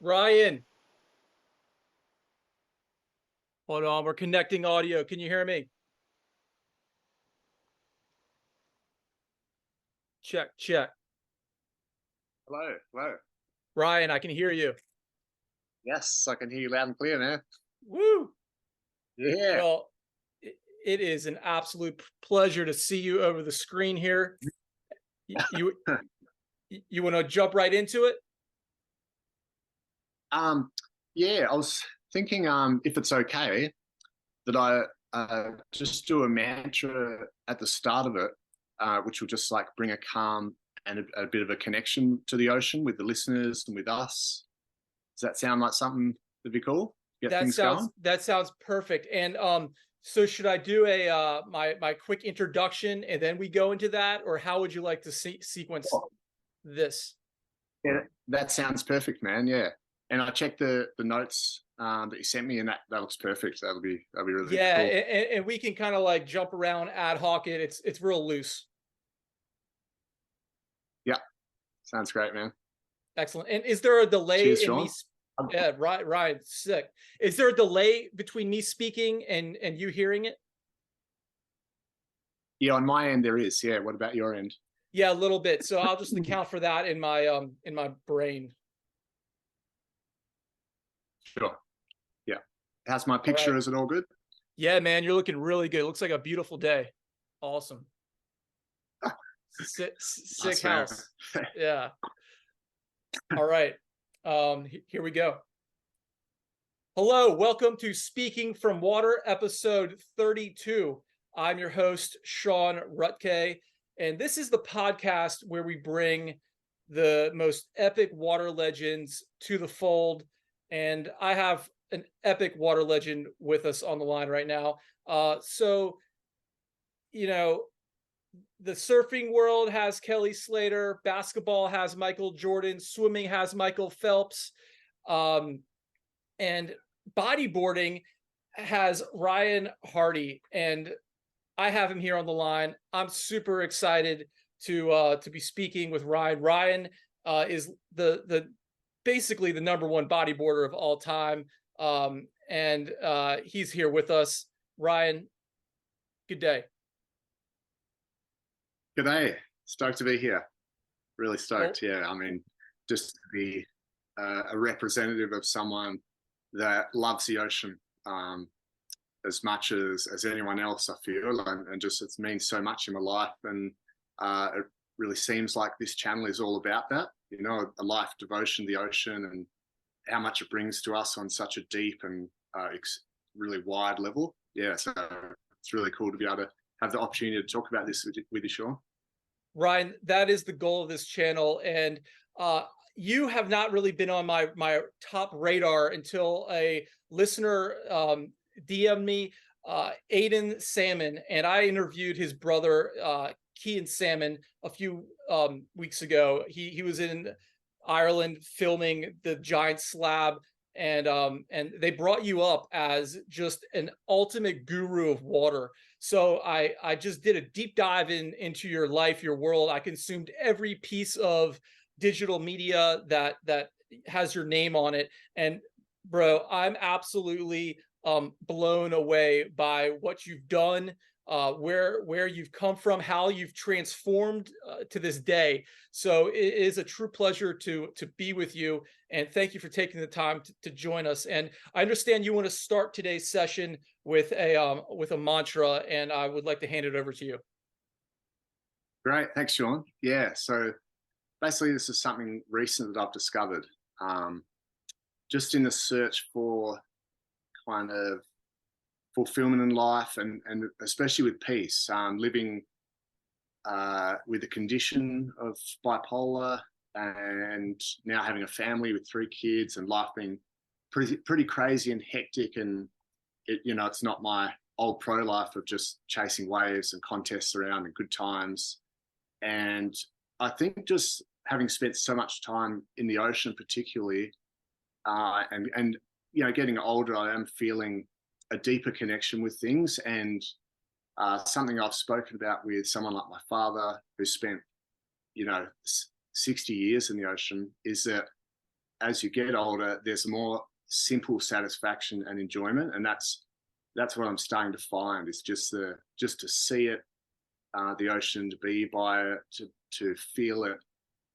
Ryan, hold on. We're connecting audio. Can you hear me? Check, check. Hello, hello. Ryan, I can hear you. Yes, I can hear you loud and clear now. Woo! Yeah. Well, it is an absolute pleasure to see you over the screen here. You you want to jump right into it? Um, yeah, I was thinking, if it's okay, that I just do a mantra at the start of it, which will just like bring a calm and a bit of a connection to the ocean with the listeners and with us. Does that sound like something that'd be cool? Get things going? That sounds perfect. And so should I do a my quick introduction and then we go into that, or how would you like to sequence this? Yeah, that sounds perfect, man. Yeah. And I checked the notes that you sent me, and that looks perfect. That'll be really Yeah, cool. and we can kind of like jump around ad hoc it. It's real loose. Yeah, sounds great, man. Excellent. And is there a delay Cheers, in me? Sean. Yeah, right, sick. Is there a delay between me speaking and you hearing it? Yeah, on my end there is. Yeah. What about your end? Yeah, a little bit. So I'll just account for that in my brain. Sure. Yeah. How's my All picture? right. Is it all good? Yeah, man, you're looking really good. It looks like a beautiful day. Awesome. Sick Nice, house. Yeah. All right. Here we go. Hello, welcome to Speaking from Water, episode 32. I'm your host, Sean Ruttkay, and this is the podcast where we bring the most epic water legends to the fold. And I have an epic water legend with us on the line right now. So, you know, the surfing world has Kelly Slater, basketball has Michael Jordan, swimming has Michael Phelps. And bodyboarding has Ryan Hardy, and I have him here on the line. I'm super excited to be speaking with Ryan. Ryan is the basically the number one bodyboarder of all time, and he's here with us. Ryan, good day. Good day. Stoked to be here. Really stoked. Well, Yeah. I mean, just to be a representative of someone that loves the ocean as much as anyone else, I feel, and just it means so much in my life. And it really seems like this channel is all about that, you know, a life devotion to the ocean and how much it brings to us on such a deep and really wide level. Yeah, so it's really cool to be able to have the opportunity to talk about this with you, Sean. Ryan, that is the goal of this channel, and you have not really been on my top radar until a listener DM'd me, Aiden Salmon, and I interviewed his brother Kean Salmon a few weeks ago. He was in Ireland filming the giant slab, and they brought you up as just an ultimate guru of water. So I just did a deep dive into your life, your world. I consumed every piece of digital media that has your name on it, and bro, I'm absolutely blown away by what you've done, where you've come from, how you've transformed to this day. So it is a true pleasure to be with you, and thank you for taking the time to join us. And I understand you want to start today's session with a mantra, and I would like to hand it over to you. Great, thanks, Sean. Yeah, so basically this is something recent that I've discovered. Just in the search for kind of fulfillment in life and especially with peace, living with the condition of bipolar and now having a family with 3 kids and life being pretty crazy and hectic. And it's not my old pro life of just chasing waves and contests around and good times. And I think just having spent so much time in the ocean particularly, and getting older, I am feeling a deeper connection with things. And something I've spoken about with someone like my father, who spent 60 years in the ocean, is that as you get older, there's more simple satisfaction and enjoyment, and that's what I'm starting to find. Is just to see it, the ocean, to be by it, to feel it.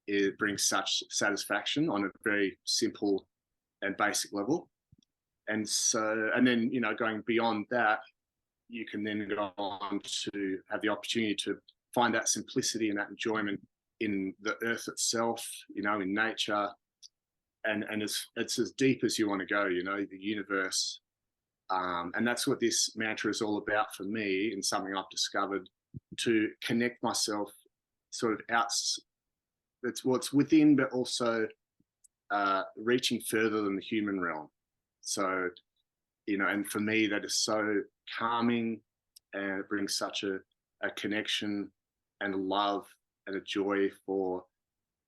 It brings such satisfaction on a very simple and basic level. And so, and then, you know, going beyond that, you can then go on to have the opportunity to find that simplicity and that enjoyment in the earth itself, you know, in nature. And it's as deep as you want to go, you know, the universe. And that's what this mantra is all about for me, and something I've discovered, to connect myself sort of out. It's what's within, but also reaching further than the human realm. So, you know, and for me, that is so calming, and it brings such a connection and a love and a joy for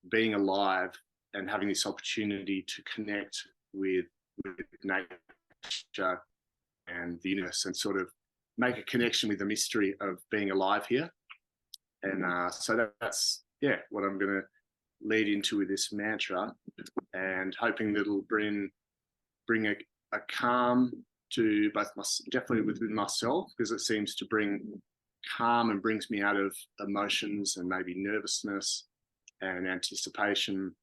being alive and having this opportunity to connect with nature and the universe, and sort of make a connection with the mystery of being alive here. And so that's, yeah, what I'm going to lead into with this mantra, and hoping that it'll bring a calm to both definitely within myself, because it seems to bring calm and brings me out of emotions and maybe nervousness and anticipation.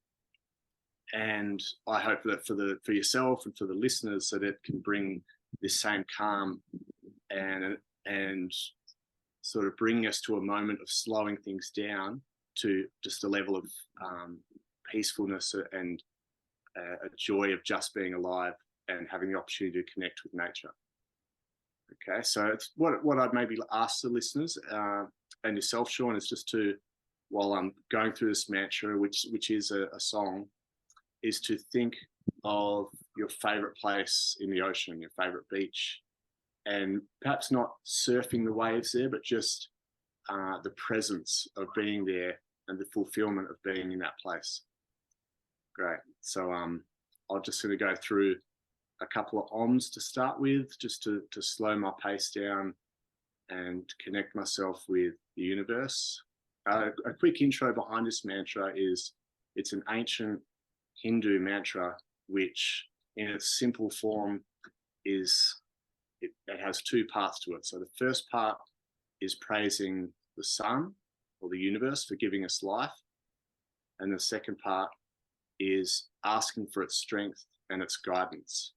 And I hope that for yourself and for the listeners, that it can bring this same calm and sort of bring us to a moment of slowing things down to just a level of peacefulness and a joy of just being alive and having the opportunity to connect with nature. Okay, so it's what I'd maybe ask the listeners and yourself, Sean, is just to, while I'm going through this mantra, which is a song, is to think of your favorite place in the ocean, your favorite beach, and perhaps not surfing the waves there, but just the presence of being there and the fulfillment of being in that place. Great. So I'm just going to go through a couple of ohms to start with, just to slow my pace down and connect myself with the universe. A quick intro behind this mantra is it's an ancient Hindu mantra, which in its simple form is, it has two parts to it. So the first part is praising the sun or the universe for giving us life. And the second part is asking for its strength and its guidance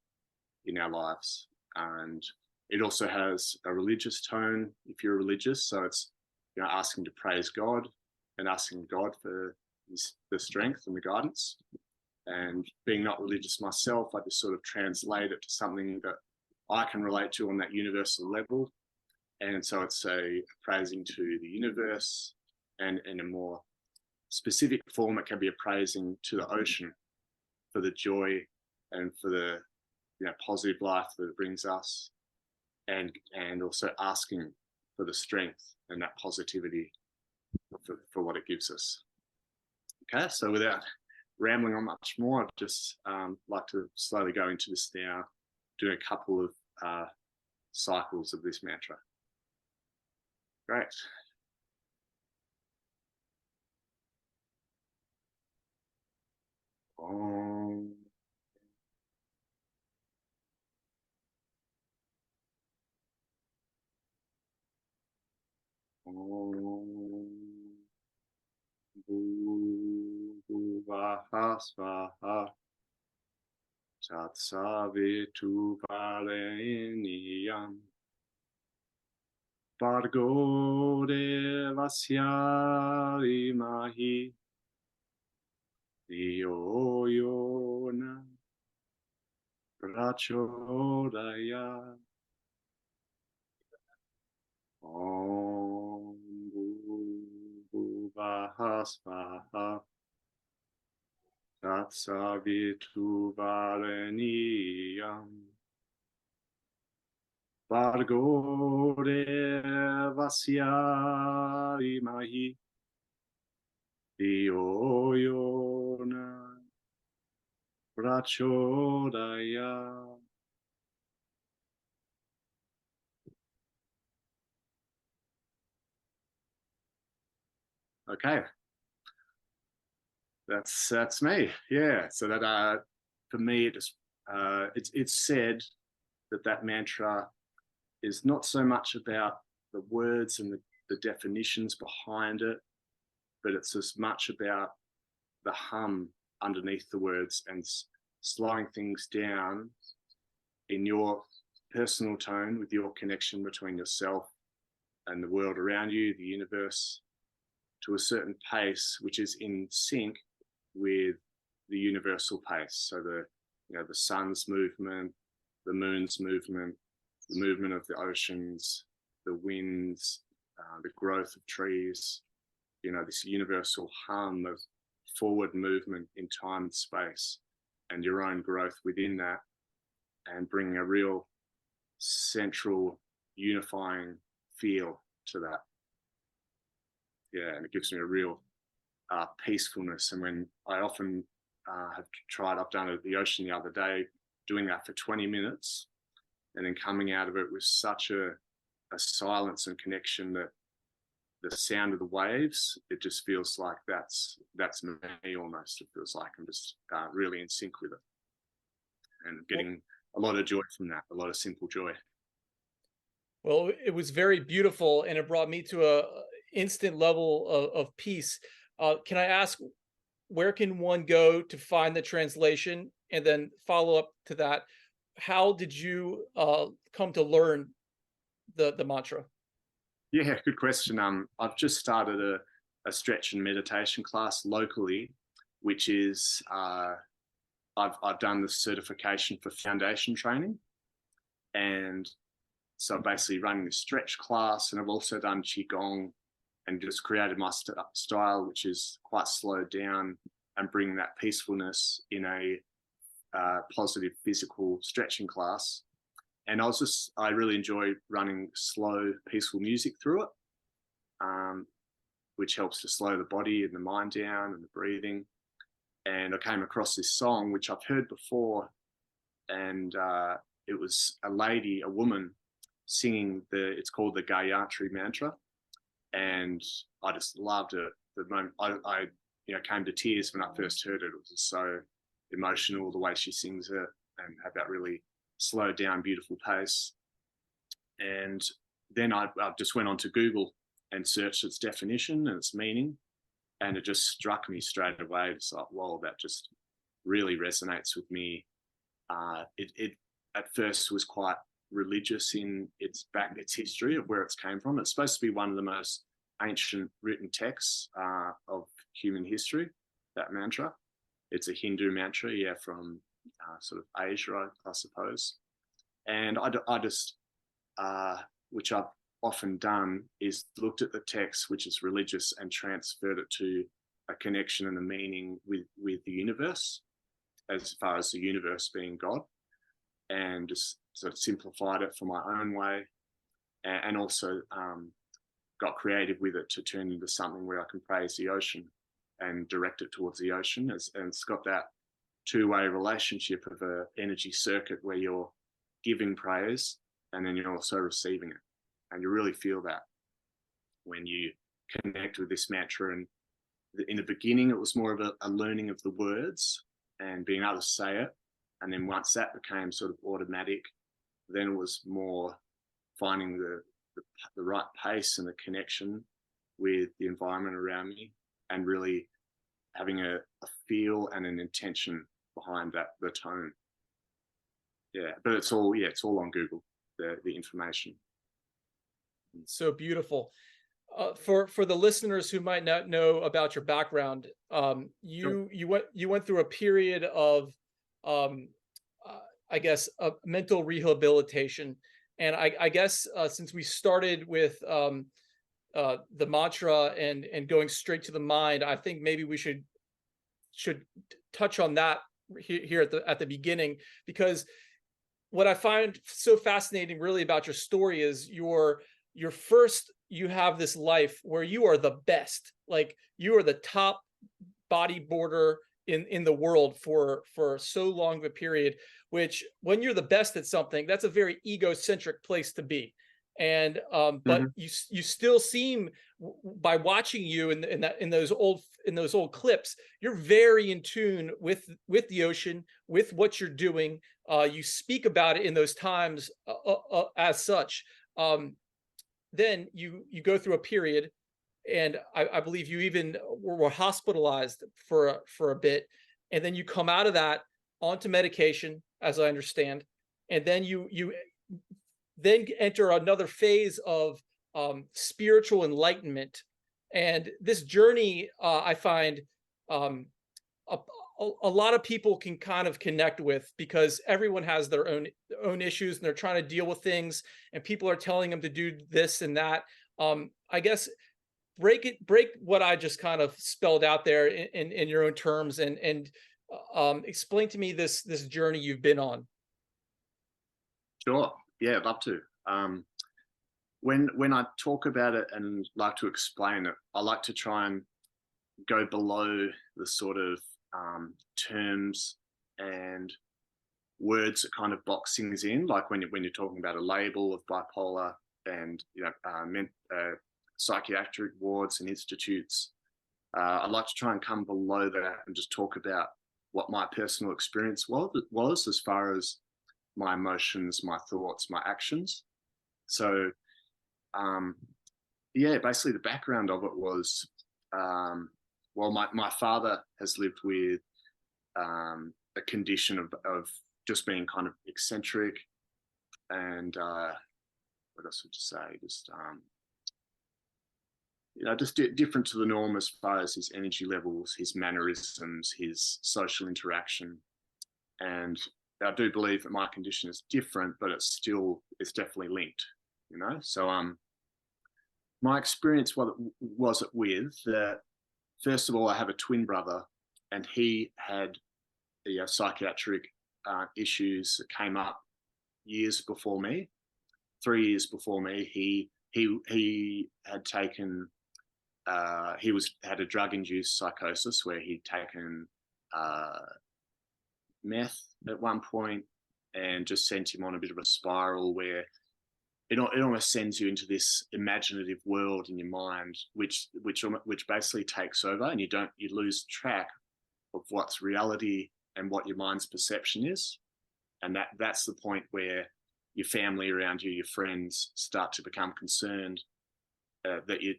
in our lives. And it also has a religious tone if you're religious. So it's, you know, asking to praise God and asking God for the strength and the guidance. And being not religious myself, I just sort of translate it to something that I can relate to on that universal level. And so it's a praising to the universe, and in a more specific form, it can be a praising to the ocean for the joy and for the, you know, positive life that it brings us, and also asking for the strength and that positivity for what it gives us. Okay, so without rambling on much more, I'd just like to slowly go into this now, do a couple of cycles of this mantra. Great. Om. Om. Bhuvaha svaha. Tatsavitu vareniyam. Bhargo devasya imahi. Dio yona prachodaya. Om bhuvaha svaha. Tatsavitu vareniyam. Bhargo devasya imahi. Dio yona prachodaya. Okay, that's me. Yeah, so that for me, it's said that mantra is not so much about the words and the definitions behind it, but it's as much about the hum underneath the words and slowing things down in your personal tone with your connection between yourself and the world around you, the universe, to a certain pace which is in sync with the universal pace. So the sun's movement, the moon's movement, the movement of the oceans, the winds, the growth of trees, this universal hum of forward movement in time and space, and your own growth within that, and bringing a real central unifying feel to that. Yeah, and it gives me a real peacefulness. And when I often I've done it at the ocean the other day, doing that for 20 minutes, and then coming out of it with such a silence and connection that the sound of the waves, it just feels like that's me almost. It feels like I'm just really in sync with it, and getting a lot of joy from that, a lot of simple joy. Well, it was very beautiful, and it brought me to a instant level of peace. Can I ask, where can one go to find the translation? And then follow up to that, how did you come to learn the mantra? Yeah, good question. I've just started a stretch and meditation class locally, which is I've done the certification for foundation training, and so basically running the stretch class, and I've also done qigong, and just created my style, which is quite slowed down and bringing that peacefulness in a positive physical stretching class. And I really enjoy running slow, peaceful music through it, which helps to slow the body and the mind down and the breathing. And I came across this song, which I've heard before, and it was a woman singing it's called the Gayatri Mantra. And I just loved it. The moment I came to tears when I first heard it. It was just so emotional, the way she sings it, and had that really slowed down, beautiful pace. And then I just went on to Google and searched its definition and its meaning, and it just struck me straight away. It's like, whoa, that just really resonates with me. It at first was quite religious in its history of where it's came from. It's supposed to be one of the most ancient written texts of human history, that mantra. It's a Hindu mantra, from sort of Asia, I suppose. And I just, which I've often done, is looked at the text, which is religious, and transferred it to a connection and a meaning with the universe, as far as the universe being God, and just sort of simplified it for my own way, and also got creative with it to turn into something where I can praise the ocean and direct it towards the ocean. And it's got that two-way relationship of an energy circuit where you're giving praise and then you're also receiving it. And you really feel that when you connect with this mantra. And in the beginning, it was more of a learning of the words and being able to say it. And then once that became sort of automatic, then it was more finding the right pace and the connection with the environment around me, and really having a feel and an intention behind that, the tone. Yeah, but it's all on Google, the information. So beautiful. For the listeners who might not know about your background, you went through a period of I guess mental rehabilitation, and I guess since we started with the mantra and going straight to the mind, I think maybe we should touch on that here at the beginning, because what I find so fascinating really about your story is you have this life where you are the best, like you are the top bodyboarder in the world for so long of a period, which when you're the best at something, that's a very egocentric place to be. And but you still seem by watching you in those old clips, you're very in tune with the ocean, with what you're doing. You speak about it in those times as such. Then you go through a period, and I believe you even were hospitalized for a bit, and then you come out of that onto medication, as I understand, and then you then enter another phase of spiritual enlightenment. And this journey, I find, um, a, a lot of people can kind of connect with, because everyone has their own issues, and they're trying to deal with things, and people are telling them to do this and that. I guess break what I just kind of spelled out there in your own terms, and explain to me this journey you've been on. Sure. Yeah, I'd love to. When I talk about it and like to explain it, I like to try and go below the sort of terms and words that kind of box things in, like when you're talking about a label of bipolar and psychiatric wards and institutes. I like to try and come below that and just talk about what my personal experience was as far as my emotions, my thoughts, my actions. So, yeah, basically the background of it was, well, my father has lived with a condition of just being kind of eccentric, and what else would you say? Just just different to the norm as far as his energy levels, his mannerisms, his social interaction. And I do believe that my condition is different, but it's definitely linked, So my experience, what was it with that? First of all, I have a twin brother, and he had psychiatric issues that came up years before me. 3 years before me, he had taken had a drug-induced psychosis where he'd taken meth at one point, and just sent him on a bit of a spiral where it almost sends you into this imaginative world in your mind, which basically takes over, and you lose track of what's reality and what your mind's perception is. And that's the point where your family around you, your friends, start to become concerned that you're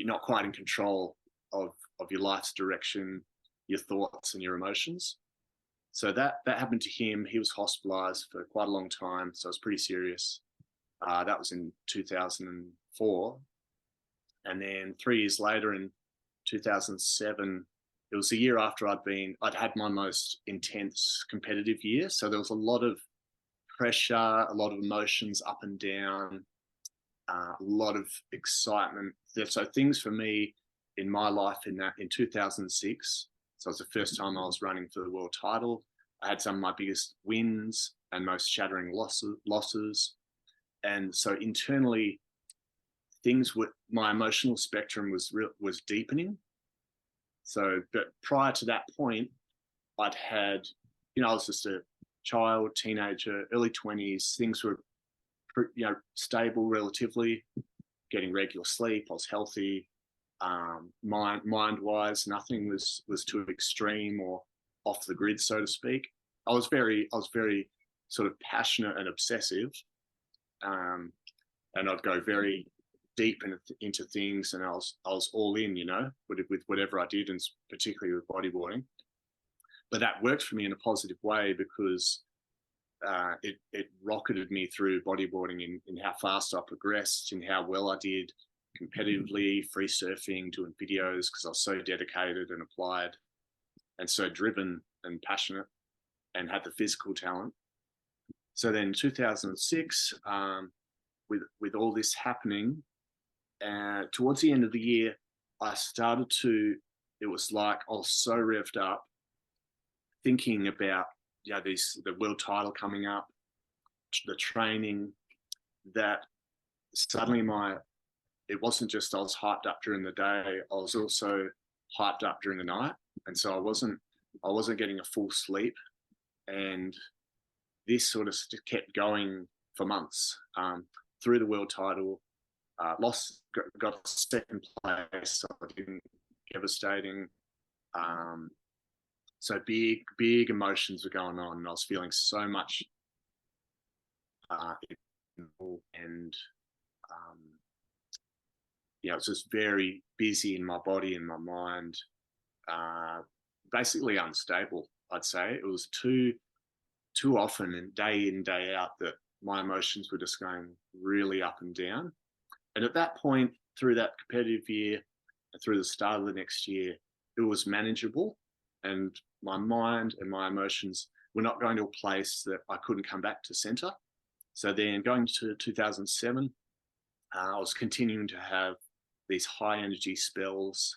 not quite in control of your life's direction, your thoughts and your emotions. So that happened to him. He was hospitalized for quite a long time, so it was pretty serious. That was in 2004. And then 3 years later, in 2007, it was a year after I'd had my most intense competitive year. So there was a lot of pressure, a lot of emotions up and down, a lot of excitement. So things for me in my life in 2006, so it was the first time I was running for the world title. I had some of my biggest wins and most shattering losses. And so internally, my emotional spectrum was deepening. So, but prior to that point, I'd had, I was just a child, teenager, early 20s. Things were, stable relatively, getting regular sleep. I was healthy. Mind-wise, nothing was too extreme or off the grid, so to speak. I was very sort of passionate and obsessive, and I'd go very deep into things, and I was all in, with whatever I did, and particularly with bodyboarding. But that worked for me in a positive way, because it rocketed me through bodyboarding in how fast I progressed, in how well I did competitively, free surfing, doing videos, because I was so dedicated and applied and so driven and passionate and had the physical talent. So then 2006, with all this happening, towards the end of the year, it was like I was so revved up thinking about the world title coming up, the training, that suddenly it wasn't just I was hyped up during the day, I was also hyped up during the night. And so I wasn't getting a full sleep, and this sort of kept going for months, through the world title, got second place, so I didn't, devastating. So big emotions were going on, and I was feeling so much, and it was just very busy in my body and my mind, basically unstable. I'd say it was too often and day in, day out, that my emotions were just going really up and down. And at that point, through that competitive year and through the start of the next year, it was manageable, and my mind and my emotions were not going to a place that I couldn't come back to center. So then going to 2007, I was continuing to have these high energy spells,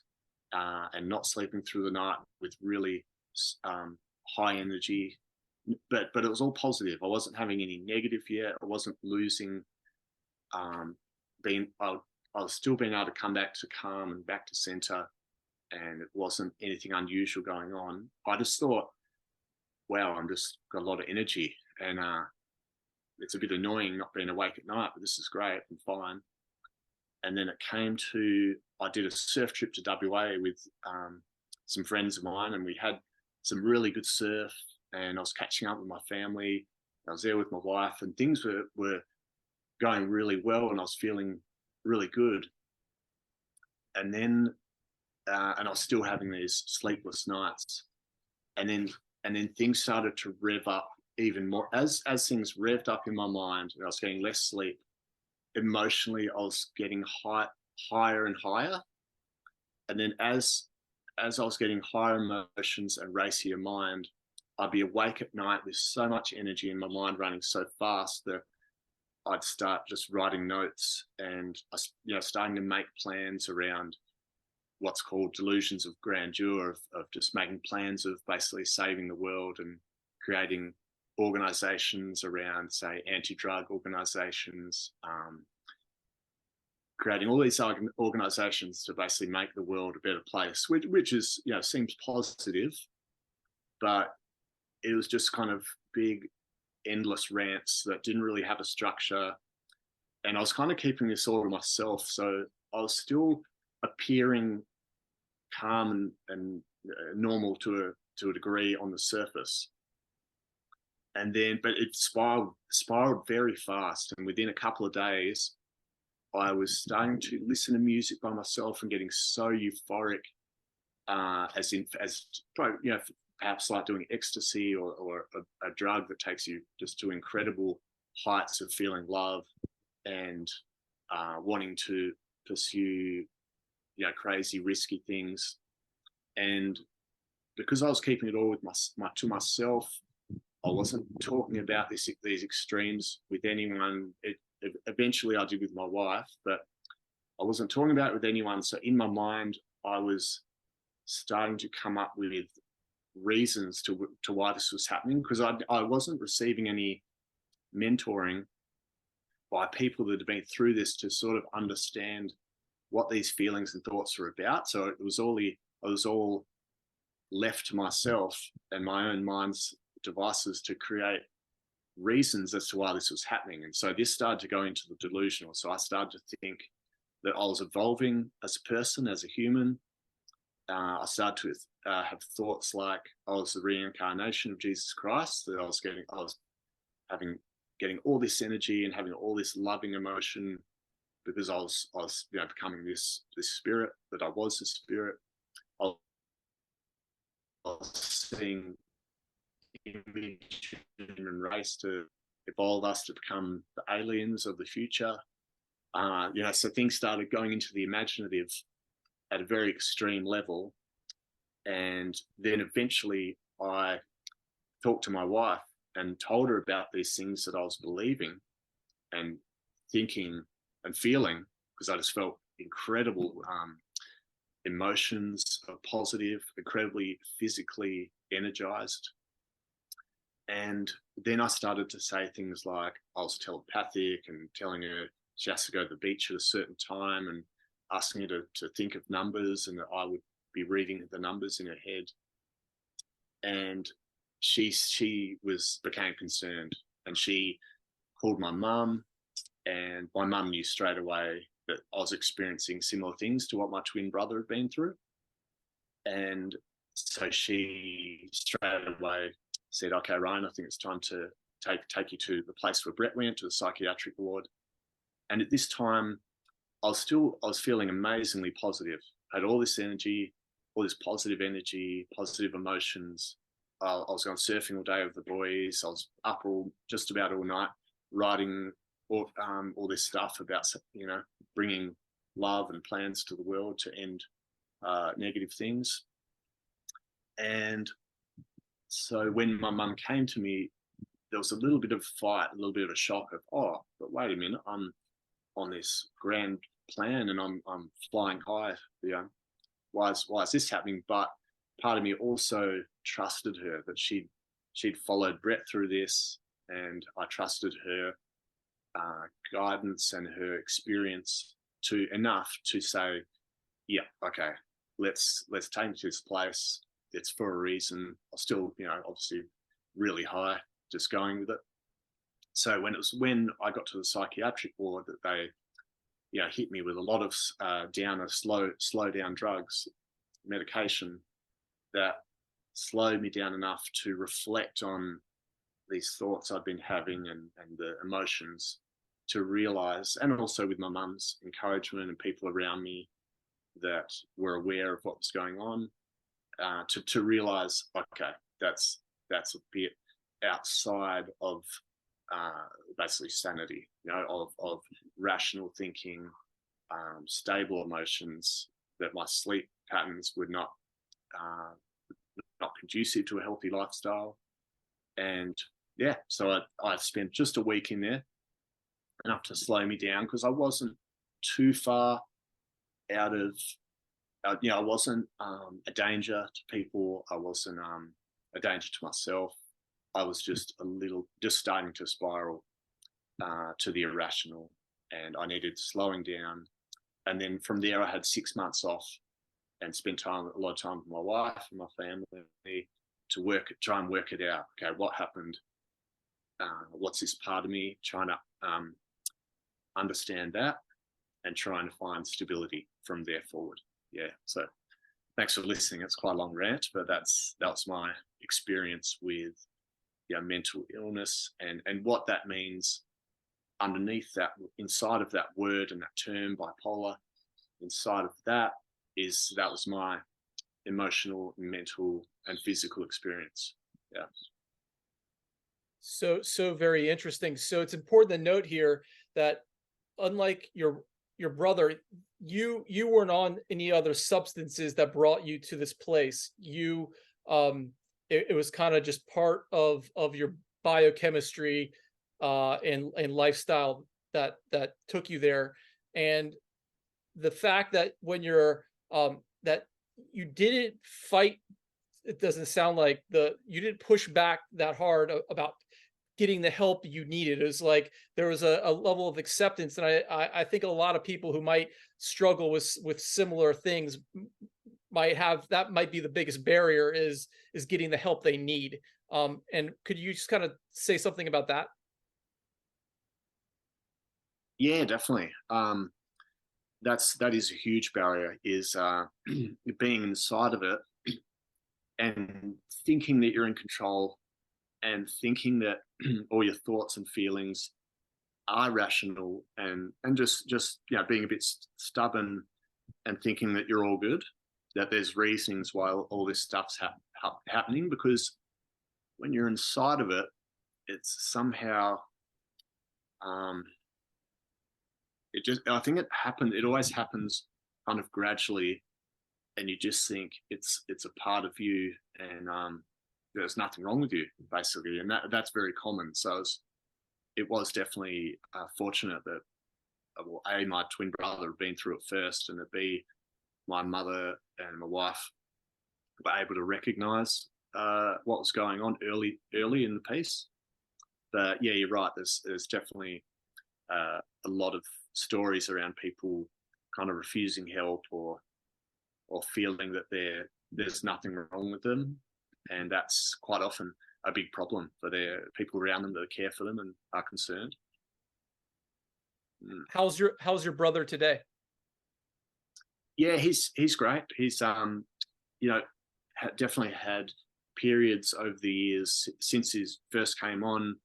and not sleeping through the night with really high energy, but it was all positive. I wasn't having any negative yet. I wasn't losing. I was still being able to come back to calm and back to center, and it wasn't anything unusual going on. I just thought, wow, I'm just got a lot of energy, and it's a bit annoying not being awake at night, but this is great and fine. And then it came to, I did a surf trip to WA with some friends of mine, and we had some really good surf, and I was catching up with my family. I was there with my wife, and things were going really well, and I was feeling really good. And then, and I was still having these sleepless nights, and then things started to rev up even more as things revved up in my mind, and I was getting less sleep. Emotionally, I was getting higher and higher, and then as I was getting higher emotions and racier mind, I'd be awake at night with so much energy in my mind running so fast that I'd start just writing notes, and starting to make plans around what's called delusions of grandeur, of just making plans of basically saving the world and creating organizations around, say, anti-drug organizations, creating all these organizations to basically make the world a better place, which is, seems positive, but it was just kind of big, endless rants that didn't really have a structure. And I was kind of keeping this all to myself. So I was still appearing calm and normal to a degree on the surface. And then, but it spiraled very fast. And within a couple of days, I was starting to listen to music by myself and getting so euphoric, as perhaps like doing ecstasy or a drug that takes you just to incredible heights of feeling love and wanting to pursue, crazy, risky things. And because I was keeping it all with to myself, I wasn't talking about these extremes with anyone. Eventually I did with my wife, but I wasn't talking about it with anyone. So in my mind, I was starting to come up with reasons to why this was happening, because I wasn't receiving any mentoring by people that had been through this to sort of understand what these feelings and thoughts were about. So it was all left to myself and my own mind's devices to create reasons as to why this was happening. And so this started to go into the delusional. So I started to think that I was evolving as a person, as a human. I started to have thoughts like I was the reincarnation of Jesus Christ, that I was getting all this energy and having all this loving emotion because I was becoming this spirit, that I was the spirit. I was seeing the human race to evolve us to become the aliens of the future. So things started going into the imaginative at a very extreme level. And then eventually I talked to my wife and told her about these things that I was believing and thinking and feeling, because I just felt incredible emotions, positive, incredibly physically energized. And then I started to say things like I was telepathic and telling her she has to go to the beach at a certain time and asking her to think of numbers, and that I would be reading the numbers in her head. And she became concerned, and she called my mum, and my mum knew straight away that I was experiencing similar things to what my twin brother had been through. And so she straight away said, "Okay, Ryan, I think it's time to take you to the place where Brett went, to the psychiatric ward." And at this time, I was feeling amazingly positive. I had all this energy, all this positive energy, positive emotions. I was going surfing all day with the boys. I was up just about all night, writing all this stuff about, bringing love and plans to the world to end negative things. And so when my mum came to me, there was a little bit of fight, a little bit of a shock of, oh, but wait a minute, I'm on this grand plan and I'm flying high. Why is this happening? But part of me also trusted her, that she'd followed Brett through this, and I trusted her guidance and her experience to enough to say, yeah, okay, let's take me to this place. It's for a reason. I still, obviously really high, just going with it. So when I got to the psychiatric ward, that they, hit me with a lot of slow down drugs, medication that slowed me down enough to reflect on these thoughts I'd been having and the emotions, to realize, and also with my mum's encouragement and people around me that were aware of what was going on, to realize, okay, that's a bit outside of basically sanity, of rational thinking, stable emotions, that my sleep patterns were not conducive to a healthy lifestyle. And yeah, so I spent just a week in there, enough to slow me down, because I wasn't too far out of, I wasn't a danger to people. I wasn't a danger to myself. I was just starting to spiral to the irrational, and I needed slowing down. And then from there, I had 6 months off and spent a lot of time with my wife and my family to try and work it out. Okay, what happened? What's this part of me? Trying to understand that and trying to find stability from there forward. Yeah. So thanks for listening. It's quite a long rant, but that was my experience with mental illness and what that means underneath that, inside of that word and that term bipolar, inside of that was my emotional, mental, and physical experience. Yeah. So very interesting. So it's important to note here that unlike your brother, you weren't on any other substances that brought you to this place. It was kind of just part of your biochemistry and lifestyle that took you there. And the fact that when you're that you didn't fight, it doesn't sound like you didn't push back that hard about getting the help you needed. It was like there was a level of acceptance, and I think a lot of people who might struggle with similar things might be the biggest barrier is getting the help they need. And could you just kind of say something about that? Yeah, definitely. That is a huge barrier, is being inside of it and thinking that you're in control, and thinking that all your thoughts and feelings are rational, and just being a bit stubborn and thinking that you're all good, that there's reasons why all this stuff's happening, because when you're inside of it, it's somehow I think it always happens kind of gradually, and you just think it's a part of you, and there's nothing wrong with you, basically. And that's very common. So it was definitely fortunate that my twin brother had been through it first, and that my mother and my wife were able to recognize what was going on early in the piece. But yeah, you're right. There's definitely a lot of stories around people kind of refusing help or feeling that there's nothing wrong with them, and that's quite often a big problem for their people around them that care for them and are concerned. Mm. How's your brother today? Yeah, he's great. He's you know, definitely had periods over the years since he first came on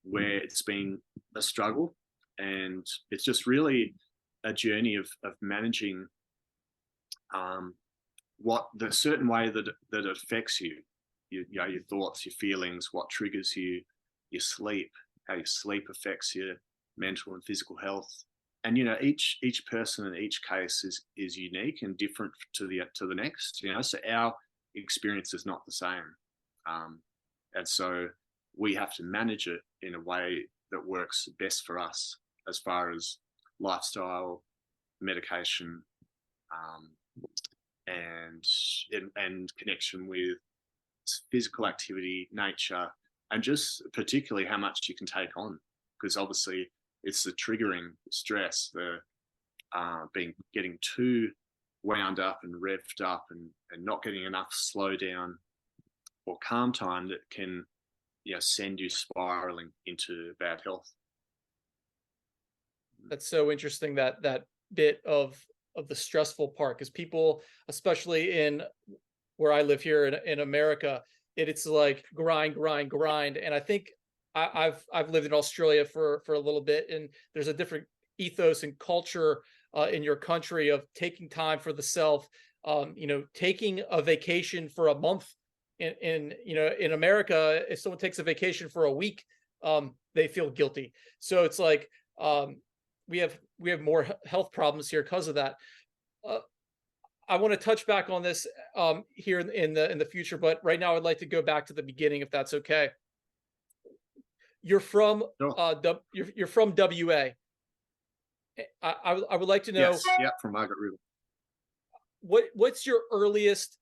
where it's been a struggle, and it's just really a journey of managing what the certain way that affects you, you know, your thoughts, your feelings, what triggers you, your sleep, how your sleep affects your mental and physical health. And you know, each person in each case is unique and different to the next. You know, so our experience is not the same, and so we have to manage it in a way that works best for us as far as lifestyle, medication, um, and connection with physical activity, nature, and just particularly how much you can take on, because obviously it's the triggering stress, the getting too wound up and revved up, and not getting enough slow down or calm time that can, you know, send you spiraling into bad health. That's so interesting, that bit of the stressful part, because people, especially in where I live here in America, it's like grind, grind, grind. And I think I've lived in Australia for a little bit, and there's a different ethos and culture in your country of taking time for the self. You know, taking a vacation for a month. In you know, in America, if someone takes a vacation for a week, they feel guilty. So it's like we have more health problems here because of that. Uh, I want to touch back on this here in the future, but right now I'd like to go back to the beginning, if that's okay. You're from Sure. you're from WA. I would like to know, Yes, yeah, from Margaret River. what's your earliest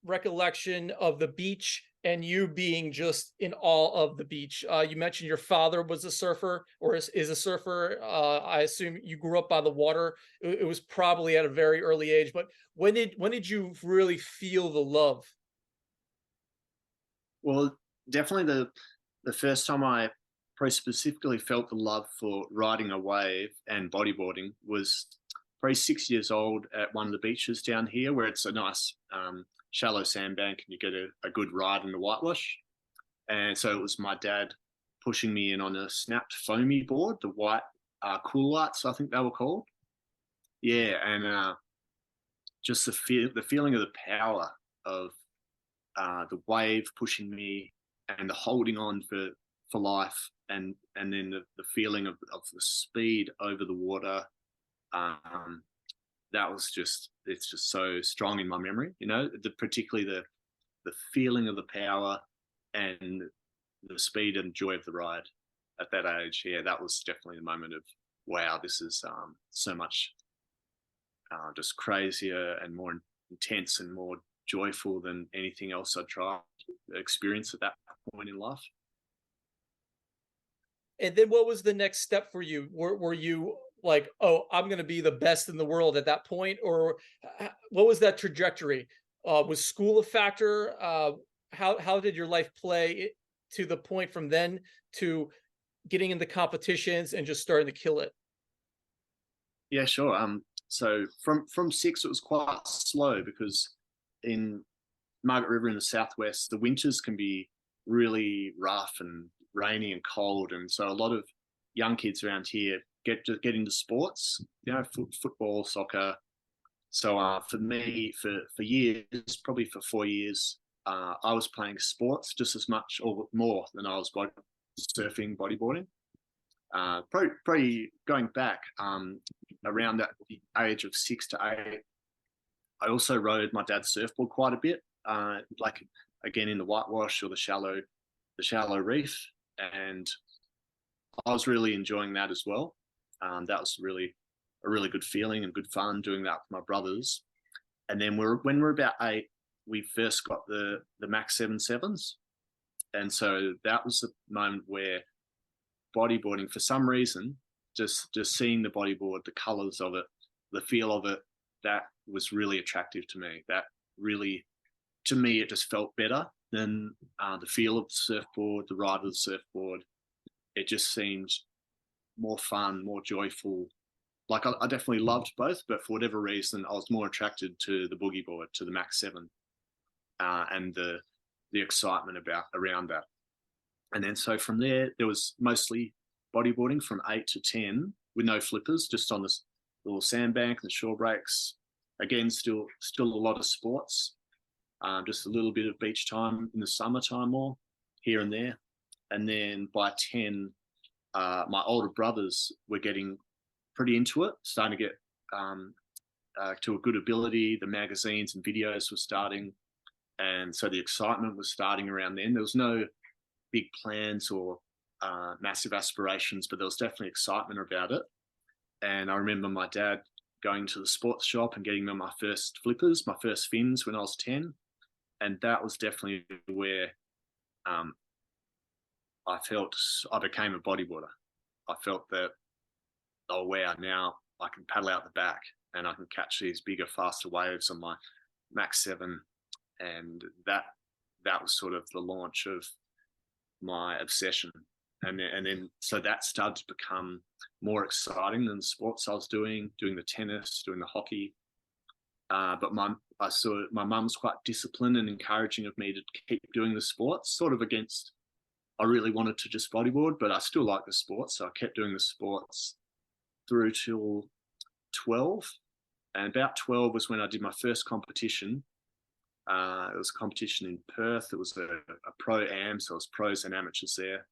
recollection of the beach and you being just in awe of the beach? You mentioned your father was a surfer, or is a surfer. I assume you grew up by the water. It was probably at a very early age, but when did you really feel the love? Well, definitely the first time I probably specifically felt the love for riding a wave and bodyboarding was probably 6 years old at one of the beaches down here, where it's a nice shallow sandbank and you get a good ride in the whitewash. And so it was my dad pushing me in on a snapped foamy board, the white cool lights, I think they were called. Yeah, and just the feeling of the power of the wave pushing me and the holding on for life, and then the feeling of the speed over the water. Um, that was just, it's just so strong in my memory, you know, particularly the feeling of the power and the speed and joy of the ride at that age. Yeah, that was definitely the moment of, wow, this is so much just crazier and more intense and more joyful than anything else I'd tried to experience at that point in life. And then what was the next step for you? Were you like, oh, I'm going to be the best in the world at that point, or what was that trajectory? Was school a factor? How did your life play to the point from then to getting into competitions and just starting to kill it? Yeah, sure. So from six, it was quite slow because in Margaret River in the southwest, the winters can be really rough and rainy and cold, and so a lot of young kids around here get into sports, you know, football, soccer. So for me, for years, probably for 4 years, I was playing sports just as much or more than I was surfing, bodyboarding. Probably going back around that age of 6 to 8, I also rode my dad's surfboard quite a bit, like again in the whitewash or the shallow reef, and I was really enjoying that as well. That was really a really good feeling and good fun doing that with my brothers. And then when we're about 8, we first got the Max 77s, and so that was the moment where bodyboarding, for some reason, just seeing the bodyboard, the colors of it, the feel of it, that was really attractive to me. That really, to me, it just felt better than the feel of the surfboard, the ride of the surfboard. It just seemed more fun, more joyful. Like I definitely loved both, but for whatever reason, I was more attracted to the boogie board, to the Max 7, and the excitement around that. And then so from there was mostly bodyboarding from 8 to 10 with no flippers, just on this little sandbank and the shore breaks. Again, still a lot of sports, just a little bit of beach time in the summertime more here and there. And then by 10, my older brothers were getting pretty into it, starting to get to a good ability. The magazines and videos were starting. And so the excitement was starting around then. There was no big plans or massive aspirations, but there was definitely excitement about it. And I remember my dad going to the sports shop and getting me my first flippers, my first fins when I was 10. And that was definitely where I felt I became a bodyboarder. I felt that, oh wow, now I can paddle out the back and I can catch these bigger, faster waves on my Max 7. And that was sort of the launch of my obsession. And then so that started to become more exciting than the sports I was doing the tennis, doing the hockey. But I saw my mum's quite disciplined and encouraging of me to keep doing the sports, sort of against, I really wanted to just bodyboard, but I still like the sports. So I kept doing the sports through till 12. And about 12 was when I did my first competition. It was a competition in Perth. It was a pro-am, so it was pros and amateurs there.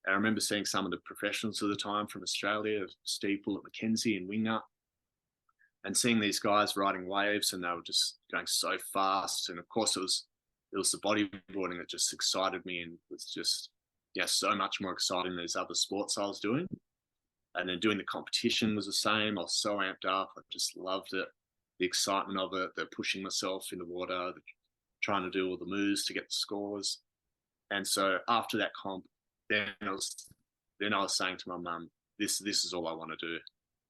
And I remember seeing some of the professionals at the time from Australia, Steve Bull at Mackenzie and Wingnut, and seeing these guys riding waves, and they were just going so fast. And of course, it was the bodyboarding that just excited me, and was just so much more exciting than these other sports I was doing. And then doing the competition was the same. I was so amped up. I just loved it. The excitement of it, the pushing myself in the water, trying to do all the moves to get the scores. And so after that comp, then I was saying to my mum, this is all I want to do.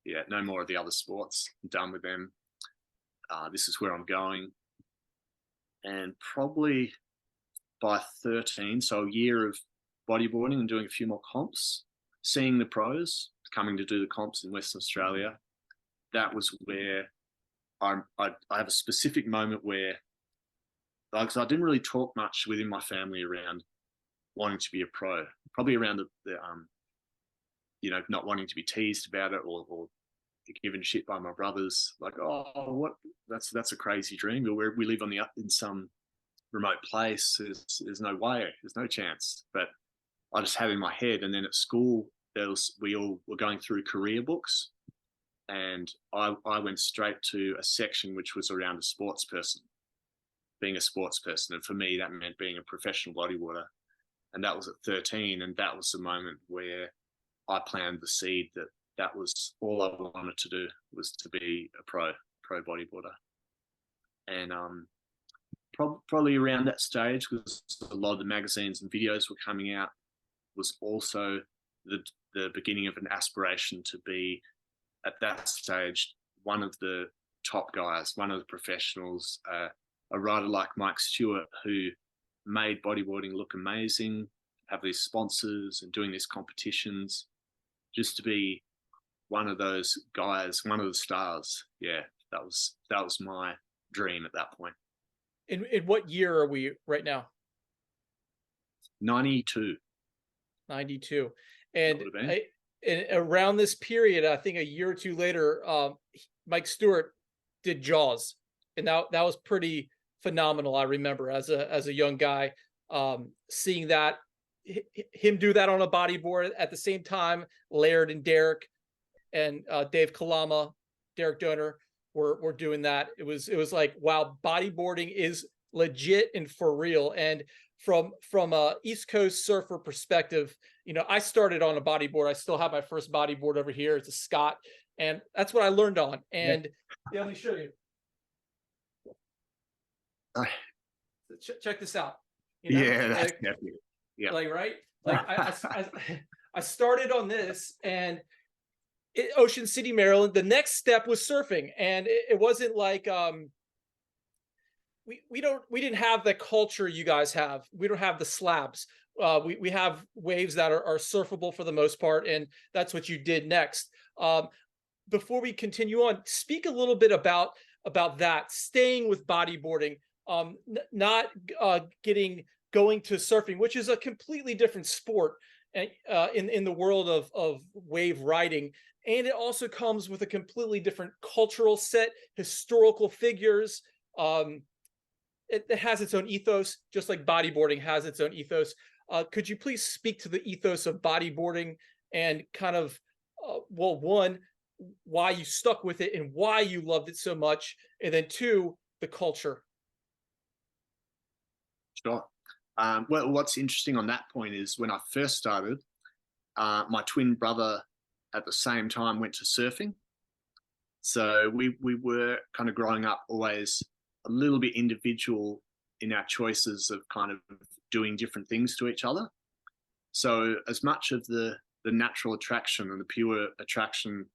Yeah, no more of the other sports. I'm done with them. This is where I'm going. And probably by 13, so a year of bodyboarding and doing a few more comps, seeing the pros coming to do the comps in Western Australia, that was where I have a specific moment where, like, I didn't really talk much within my family around wanting to be a pro, probably around the not wanting to be teased about it or given shit by my brothers, like, oh, what, that's a crazy dream, or we live in some remote place, there's no way, there's no chance. But I just had in my head. And then at school, we all were going through career books, and I went straight to a section which was around being a sports person. And for me, that meant being a professional bodyboarder. And that was at 13. And that was the moment where I planted the seed that was all I wanted to do, was to be a pro bodyboarder. And probably around that stage, because a lot of the magazines and videos were coming out, was also the beginning of an aspiration to be, at that stage, one of the top guys, one of the professionals, a rider like Mike Stewart, who made bodyboarding look amazing, have these sponsors and doing these competitions, just to be one of those guys, one of the stars. Yeah, that was my dream at that point. In what year are we right now? 92. 92. And around this period, I think a year or two later, Mike Stewart did Jaws, and that was pretty phenomenal. I remember as a young guy, seeing that, him do that on a bodyboard at the same time. Laird and Derek and Dave Kalama, Derek Donor were doing that. It was like, wow, bodyboarding is legit and for real. And from a East Coast surfer perspective, I started on a bodyboard. I still have my first bodyboard over here. It's a Scott, and that's what I learned on. And yeah, let me show you. Check this out. Yeah, that's definitely. Yeah. Like, right? Like I started on this, and Ocean City, Maryland. The next step was surfing, and it wasn't like we didn't have the culture you guys have. We don't have the slabs. we have waves that are surfable for the most part, and that's what you did next. Before we continue on, speak a little bit about that, staying with bodyboarding, not going to surfing, which is a completely different sport in the world of wave riding. And it also comes with a completely different cultural set, historical figures. It has its own ethos, just like bodyboarding has its own ethos. Could you please speak to the ethos of bodyboarding and kind of, well, one, why you stuck with it and why you loved it so much, and then two, the culture? Sure. Well, what's interesting on that point is when I first started, my twin brother at the same time went to surfing. So we were kind of growing up always a little bit individual in our choices of kind of doing different things to each other. So as much of the natural attraction and the pure attraction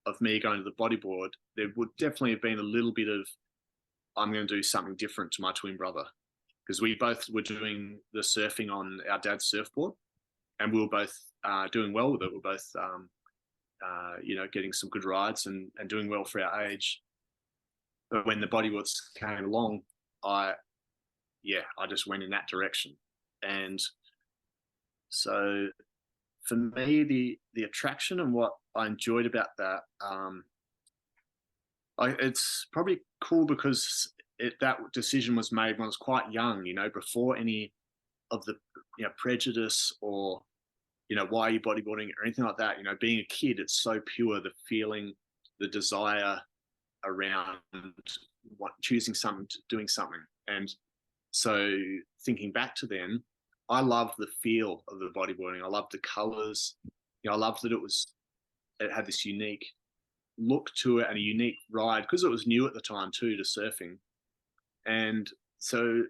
of me going to the bodyboard, there would definitely have been a little bit of, I'm going to do something different to my twin brother, because we both were doing the surfing on our dad's surfboard, and we were both doing well with it. We're both, getting some good rides and doing well for our age. But when the bodyboards came along, I just went in that direction. And so for me, the attraction and what I enjoyed about that, it's probably cool because that decision was made when I was quite young, before any of the prejudice or why are you bodyboarding or anything like that. Being a kid, it's so pure, the feeling, the desire around choosing something, doing something. And so thinking back to then, I loved the feel of the bodyboarding. I loved the colors. I loved that it had this unique look to it and a unique ride, because it was new at the time too, to surfing. And so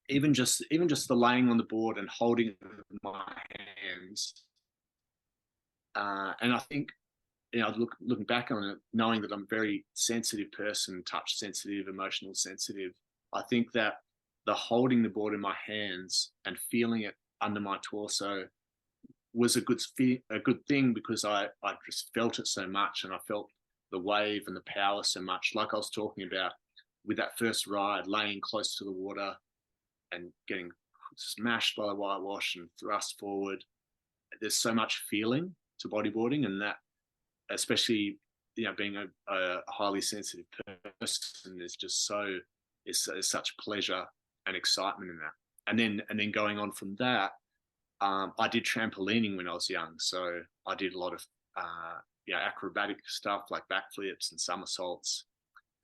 even just the laying on the board and holding it with my hands, and I think, looking back on it, knowing that I'm a very sensitive person, touch sensitive, emotional sensitive, I think that the holding the board in my hands and feeling it under my torso was a good thing, because I just felt it so much, and I felt the wave and the power so much, like I was talking about with that first ride, laying close to the water and getting smashed by the whitewash and thrust forward. There's so much feeling to bodyboarding, and that, especially being a highly sensitive person, is just is such pleasure and excitement in that. And then going on from that, I did trampolining when I was young, so I did a lot of acrobatic stuff like backflips and somersaults,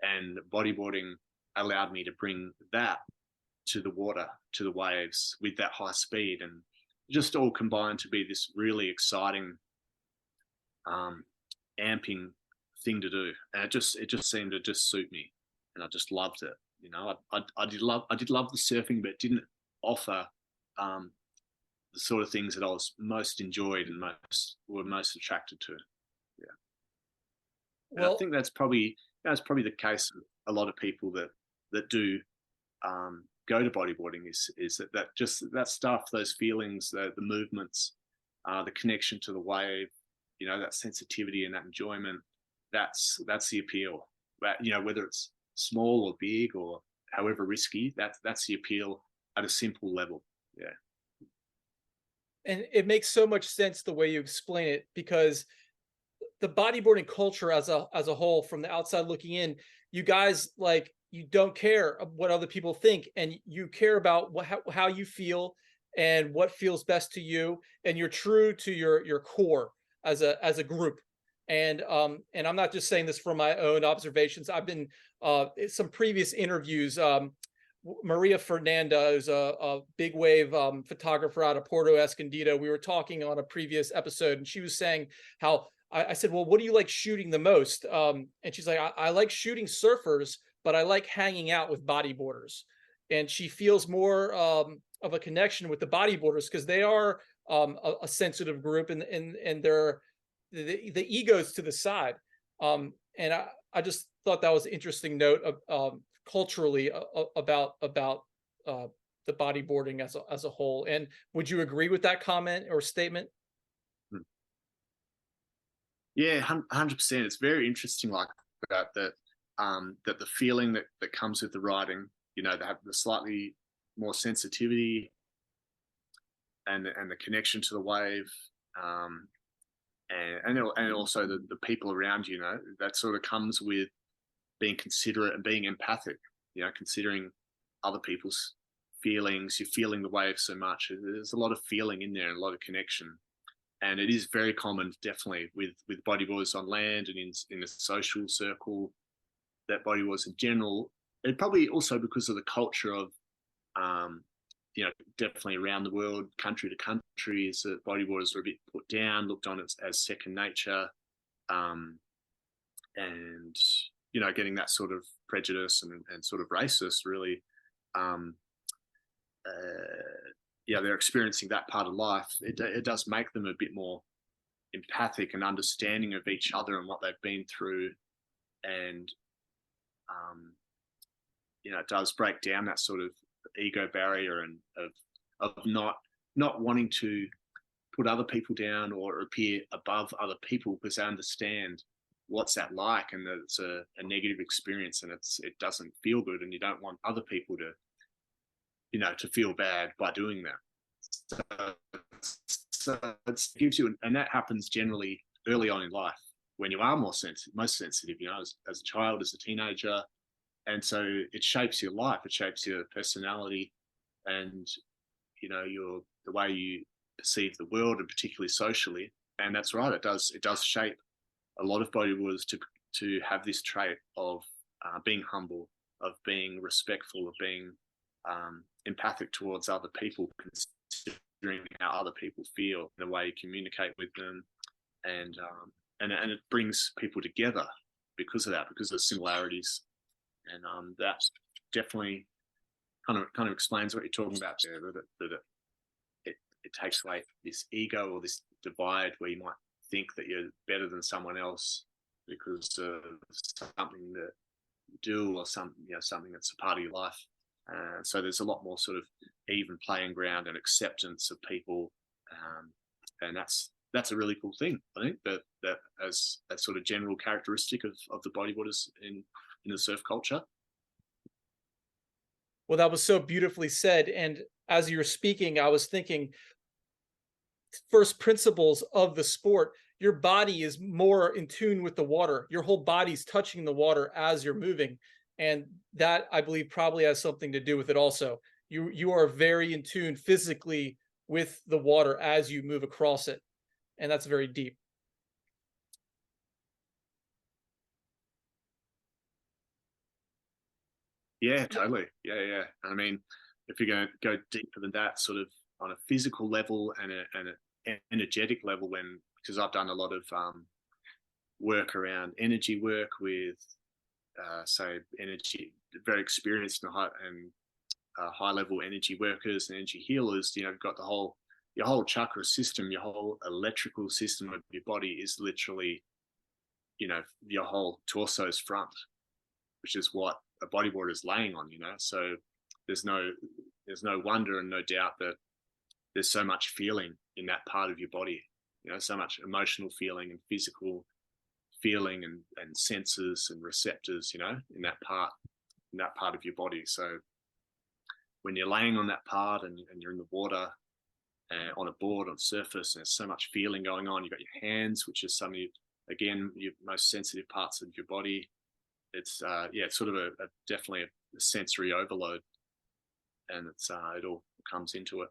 and bodyboarding allowed me to bring that to the water, to the waves, with that high speed, and just all combined to be this really exciting, amping thing to do. And it just seemed to just suit me, and I just loved it. I did love the surfing, but it didn't offer the sort of things that I was most enjoyed and most attracted to. Yeah. And I think that's probably the case of a lot of people that do go to bodyboarding, is that stuff, those feelings, the movements, the connection to the wave, that sensitivity and that enjoyment. That's the appeal. But whether it's small or big or however risky, that's the appeal at a simple level. Yeah. And it makes so much sense the way you explain it, because the bodyboarding culture as a whole, from the outside looking in, you guys, you don't care what other people think, and you care about how you feel and what feels best to you, and you're true to your core as a group. And I'm not just saying this from my own observations. I've been some previous interviews. Maria Fernanda is a big wave photographer out of Puerto Escondido. We were talking on a previous episode, and she was saying how I said, well, what do you like shooting the most? And she's like, I like shooting surfers, but I like hanging out with bodyboarders. And she feels more of a connection with the bodyboarders, because they are a sensitive group, and they're the egos to the side. And I just thought that was an interesting note of culturally about the bodyboarding as a whole. And would you agree with that comment or statement? Yeah, 100%. It's very interesting like that that the feeling that comes with the riding, they have the slightly more sensitivity and the connection to the wave, and also the people around you, that sort of comes with being considerate and being empathic, considering other people's feelings. You're feeling the wave so much. There's a lot of feeling in there and a lot of connection. And it is very common, definitely, with bodyboarders on land and in a social circle, that bodyboarders in general, and probably also because of the culture of, definitely around the world, country to country, is that bodyboarders are a bit put down, looked on as second nature, and getting that sort of prejudice and sort of racist, really. They're experiencing that part of life. It does make them a bit more empathic and understanding of each other and what they've been through, and it does break down that sort of ego barrier and of not wanting to put other people down or appear above other people, because they understand what's that like, and that it's a negative experience, and it doesn't feel good, and you don't want other people to to feel bad by doing that. So it gives you, and that happens generally early on in life when you are most sensitive, as a child, as a teenager. And so it shapes your life, it shapes your personality, and the way you perceive the world, and particularly socially. And that's right, it does shape a lot of bodyboarders to have this trait of being humble, of being respectful, of being empathic towards other people, considering how other people feel, the way you communicate with them, and it brings people together because of that, because of the similarities. And that definitely kind of explains what you're talking about there, that it takes away this ego or this divide where you might think that you're better than someone else because of something that you do, or something that's a part of your life. So there's a lot more sort of even playing ground and acceptance of people, and that's a really cool thing. I think that as a sort of general characteristic of the bodyboarders in the surf culture. Well, that was so beautifully said. And as you were speaking, I was thinking, first principles of the sport, your body is more in tune with the water. Your whole body's touching the water as you're moving. And that, I believe, probably has something to do with it also. You are very in tune physically with the water as you move across it. And that's very deep. Yeah, totally. Yeah. I mean, if you're going to go deeper than that, sort of on a physical level and an energetic level, because I've done a lot of work around energy work with, say, very experienced and high level energy workers and energy healers. You've got your whole chakra system, your whole electrical system of your body is literally, your whole torso's front, which is what a bodyboarder is laying on. So there's no wonder and no doubt that there's so much feeling in that part of your body, so much emotional feeling and physical feeling and senses and receptors, in that part of your body. So when you're laying on that part and you're in the water, on a board, on surface, and there's so much feeling going on. You've got your hands, which is some of your most sensitive parts of your body. It's it's sort of definitely a sensory overload, and it all comes into it.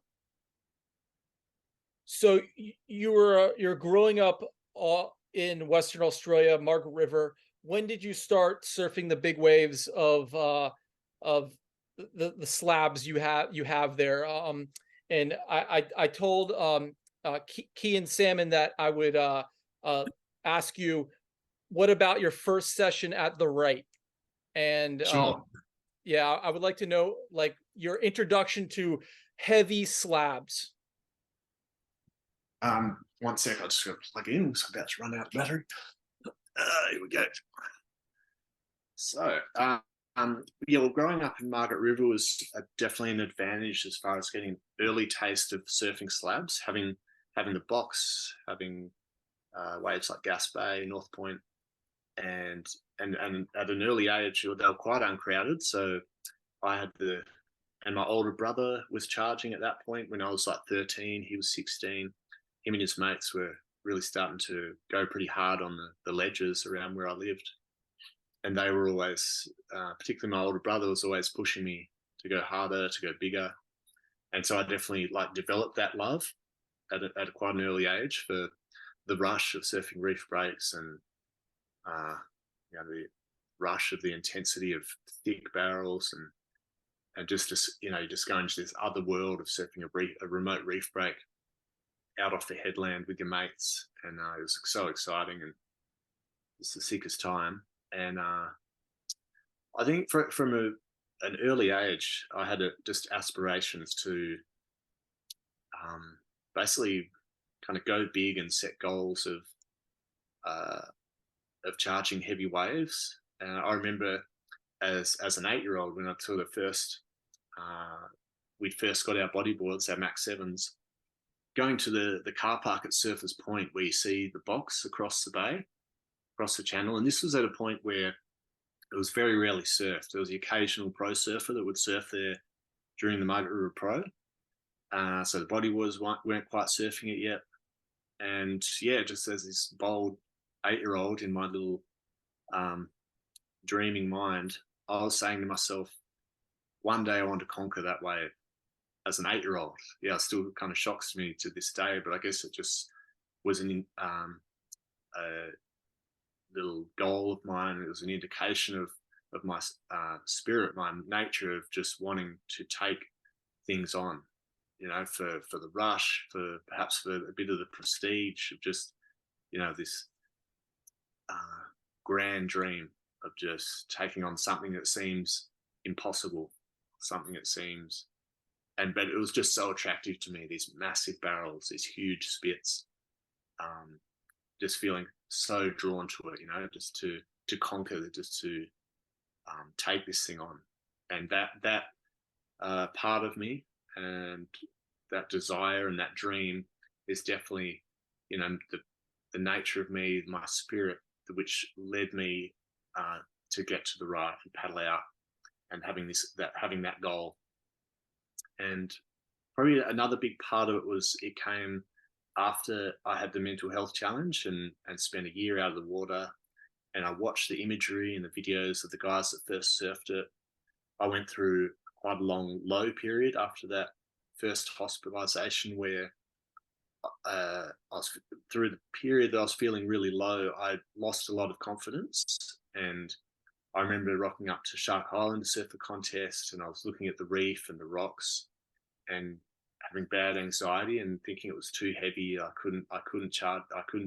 So you're growing up in Western Australia, Margaret River. When did you start surfing the big waves of the slabs you have there? And I told Kean Salmon that I would ask you, what about your first session at the right? And Sure. yeah, I would like to know, like, your introduction to heavy slabs. 1 sec, I just got to plug in. It's about to run out of battery. Here we go. So Yeah, well, growing up in Margaret River was definitely an advantage as far as getting an early taste of surfing slabs, having the box, having waves like Gas Bay, North Point, and and at an early age they were quite uncrowded. So I had and my older brother was charging at that point when I was like 13. He was 16. Him and his mates were really starting to go pretty hard on the ledges around where I lived, and they were always, particularly my older brother, was always pushing me to go harder, to go bigger, and so I definitely like developed that love at quite an early age for the rush of surfing reef breaks and the rush of the intensity of thick barrels and just just going to this other world of surfing a remote reef break out off the headland with your mates, and it was so exciting and it's the sickest time. And I think from an early age, I had just aspirations to basically kind of go big and set goals uh, of charging heavy waves. And I remember as an 8-year-old when I sort of we first got our bodyboards, our Max 7s, going to the car park at Surfers Point where you see the box across the bay, across the channel. And this was at a point where it was very rarely surfed. There was the occasional pro surfer that would surf there during the Margaret River Pro. So the bodyboarders weren't quite surfing it yet. And yeah, just as this bold 8-year-old in my little dreaming mind, I was saying to myself, one day I want to conquer that wave. As an 8-year-old, yeah, it still kind of shocks me to this day, but I guess it just was a little goal of mine. It was an indication of my spirit, my nature of just wanting to take things on, for the rush, for perhaps for a bit of the prestige of just, this grand dream of just taking on something that seems impossible, something that seems, but it was just so attractive to me, these massive barrels, these huge spits, just feeling so drawn to it, just to conquer, just to take this thing on. And that part of me and that desire and that dream is definitely, the nature of me, my spirit, which led me to get to the right and paddle out and having that goal. And probably another big part of it was it came after I had the mental health challenge and spent a year out of the water, and I watched the imagery and the videos of the guys that first surfed it. I went through quite a long low period after that first hospitalization where I was through the period that I was feeling really low. I lost a lot of confidence, and I remember rocking up to Shark Island to surf the contest, and I was looking at the reef and the rocks and having bad anxiety and thinking it was too heavy. I couldn't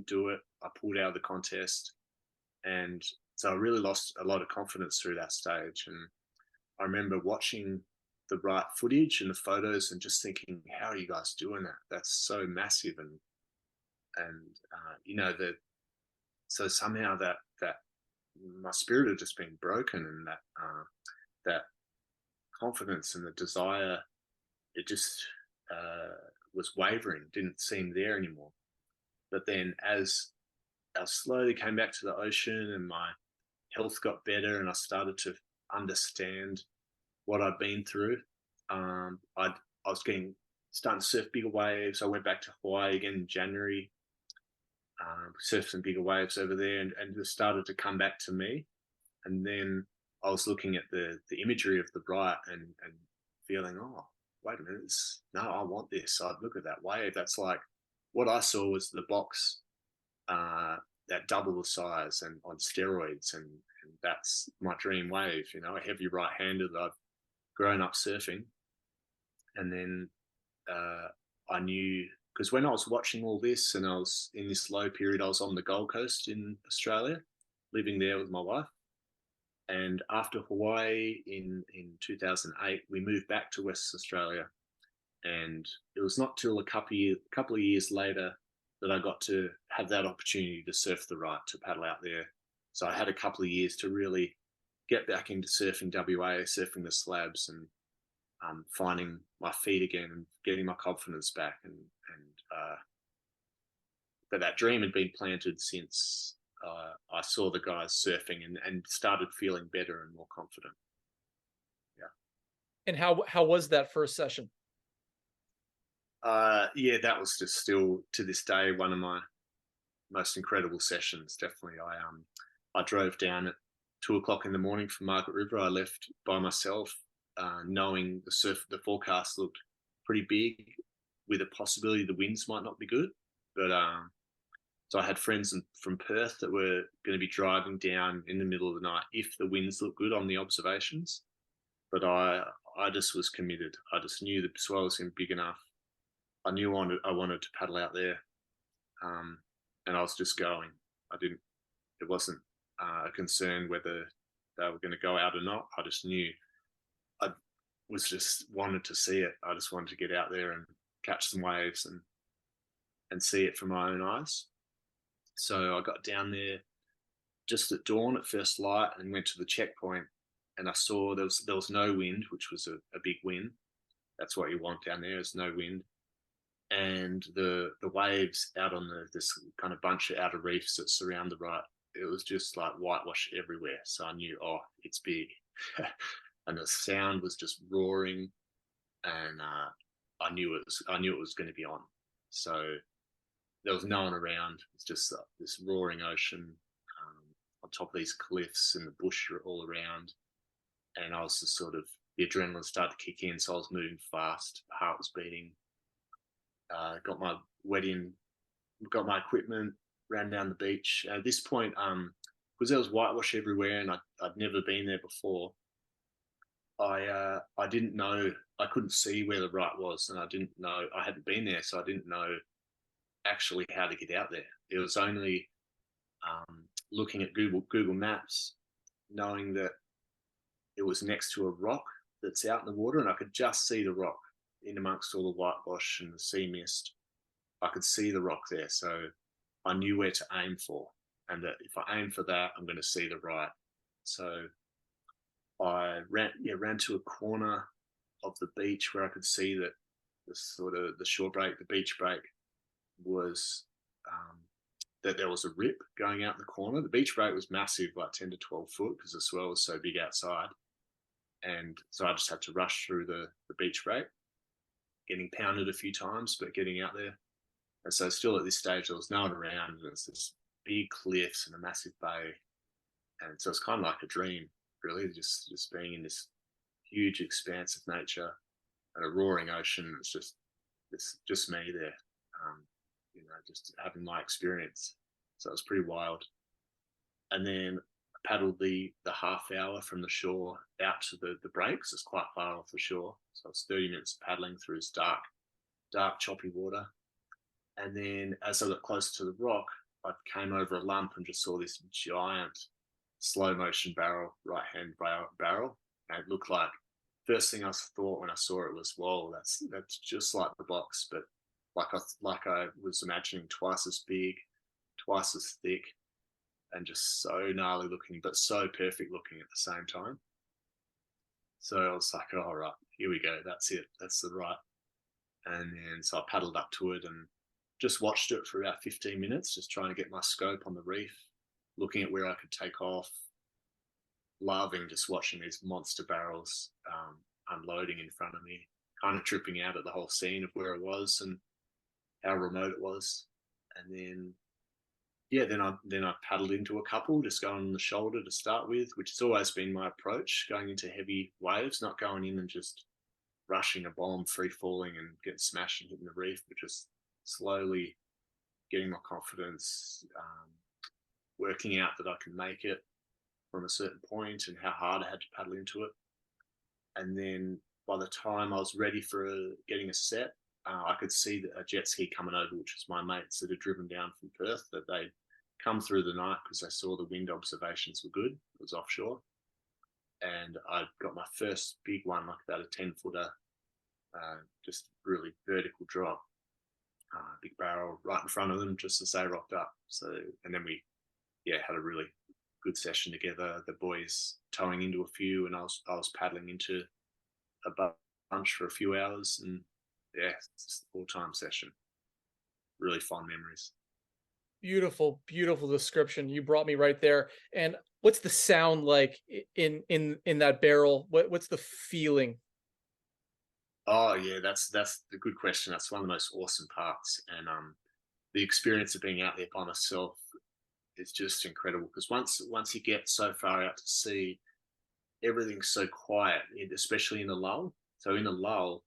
do it. I pulled out of the contest, and so I really lost a lot of confidence through that stage. And I remember watching the right footage and the photos and just thinking, how are you guys doing that? That's so massive. And that, so somehow that my spirit had just been broken, and that confidence and the desire, it just was wavering, didn't seem there anymore. But then as I slowly came back to the ocean and my health got better and I started to understand what I'd been through, I was starting to surf bigger waves. I went back to Hawaii again in January, surfed some bigger waves over there, and just started to come back to me. And then I was looking at the imagery of the bright and feeling, oh, wait a minute, no, I want this. I'd look at that wave. That's like what I saw was the box that double the size and on steroids, and that's my dream wave. A heavy right-hander that I've grown up surfing. And then I knew, because when I was watching all this and I was in this low period, I was on the Gold Coast in Australia, living there with my wife. And after Hawaii in 2008, we moved back to Western Australia. And it was not till a couple of years later that I got to have that opportunity to surf the right, to paddle out there. So I had a couple of years to really get back into surfing WA, surfing the slabs, and finding my feet again and getting my confidence back. But that dream had been planted since I saw the guys surfing and started feeling better and more confident. Yeah. And how was that first session? Yeah, that was just still to this day one of my most incredible sessions. Definitely, I drove down at 2 o'clock in the morning from Margaret River. I left by myself, knowing the forecast looked pretty big, with a possibility the winds might not be good. But so I had friends from Perth that were going to be driving down in the middle of the night if the winds looked good on the observations. But I just was committed. I just knew the swell was big enough. I knew I wanted to paddle out there, and I was just going. It wasn't a concern whether they were going to go out or not. I just knew. I was just wanted to see it. I just wanted to get out there and catch some waves and see it from my own eyes. So I got down there just at dawn at first light and went to the checkpoint, and I saw there was no wind, which was a big win. That's what you want down there, is no wind. And the waves out on this kind of bunch of outer reefs that surround the right, it was just like whitewash everywhere. So I knew, oh, it's big. And the sound was just roaring, and I knew it was going to be on. So there was no one around. It's just this roaring ocean on top of these cliffs and the bush all around. And I was just sort of, the adrenaline started to kick in, so I was moving fast, heart was beating. Got my got my equipment, ran down the beach. At this point, because there was whitewash everywhere and I'd never been there before, I didn't know, I couldn't see where the right was, and I hadn't been there, so I didn't know actually how to get out there. It was only looking at Google Maps, knowing that it was next to a rock that's out in the water, and I could just see the rock in amongst all the whitewash and the sea mist. I could see the rock there, so I knew where to aim for, and that if I aim for that, I'm going to see the right. So I ran to a corner of the beach where I could see that the shore break, the beach break, was that there was a rip going out in the corner. The beach break was massive, like 10 to 12 foot, because the swell was so big outside. And so I just had to rush through the beach break, getting pounded a few times, but getting out there. And so still at this stage, there was no one around. And there's this big cliffs and a massive bay. And so it's kind of like a dream, really, just being in this huge expanse of nature and a roaring ocean. It's just me there, just having my experience. So it was pretty wild. And then I paddled the half hour from the shore out to the breaks. It's quite far off the shore. So it's 30 minutes paddling through this dark, choppy water. And then as I got closer to the rock, I came over a lump and just saw this giant slow motion right hand barrel. And it looked like, first thing I thought when I saw it was, whoa, that's just like the box, but like I was imagining, twice as big, twice as thick, and just so gnarly looking, but so perfect looking at the same time. So I was like, all right, here we go. That's it. That's the right. And then so I paddled up to it and just watched it for about 15 minutes, just trying to get my scope on the reef, looking at where I could take off, loving just watching these monster barrels unloading in front of me, kind of tripping out at the whole scene of where it was and how remote it was. And then then I paddled into a couple, just going on the shoulder to start with, which has always been my approach, going into heavy waves, not going in and just rushing a bomb, free falling and getting smashed and hitting the reef, but just slowly getting my confidence, working out that I can make it from a certain point and how hard I had to paddle into it. And then by the time I was ready for getting a set, I could see a jet ski coming over, which was my mates that had driven down from Perth, that they'd come through the night because they saw the wind observations were good. It was offshore. And I got my first big one, like about a 10-footer, just really vertical drop, big barrel right in front of them just as they rocked up. So, and then we, had a really good session together. The boys towing into a few, and I was paddling into a bunch for a few hours, and yeah, it's just an all-time session. Really fond memories. Beautiful, beautiful description. You brought me right there. And what's the sound like in that barrel? What's the feeling? Oh yeah, that's the good question. That's one of the most awesome parts, and the experience of being out there by myself is just incredible. Because once you get so far out to sea, everything's so quiet, especially in a lull. So in a lull,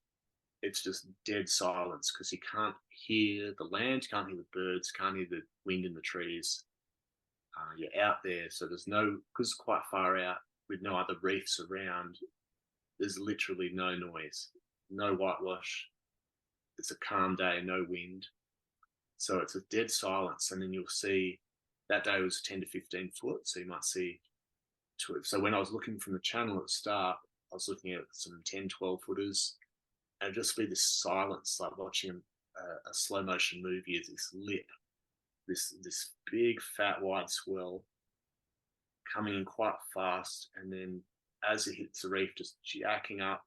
it's just dead silence because you can't hear the land, you can't hear the birds, can't hear the wind in the trees. You're out there, so there's no, because it's quite far out with no other reefs around. There's literally no noise, no whitewash. It's a calm day, no wind. So it's a dead silence. And then you'll see that day was 10 to 15 foot. So you might see, so when I was looking from the channel at the start, I was looking at some 10, 12 footers, and just be this silence, like watching a slow motion movie, is this lip, this big fat wide swell coming in quite fast, and then as it hits the reef, just jacking up,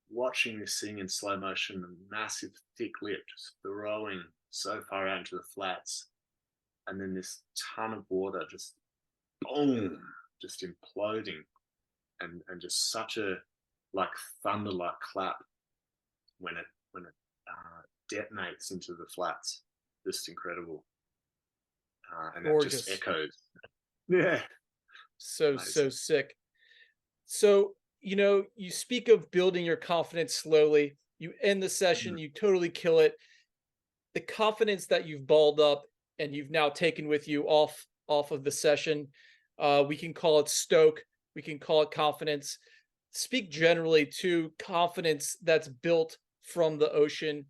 watching this thing in slow motion, a massive thick lip just throwing so far out into the flats, and then this ton of water just boom, just imploding, and just such a like thunder like clap when it detonates into the flats. Just incredible, and that just Gorgeous. echoes. Yeah, So, so amazing. sick. So, you speak of building your confidence slowly. You end the session, Mm. you totally kill it. The confidence that you've balled up and you've now taken with you off of the session, we can call it stoke, we can call it confidence. Speak generally to confidence that's built from the ocean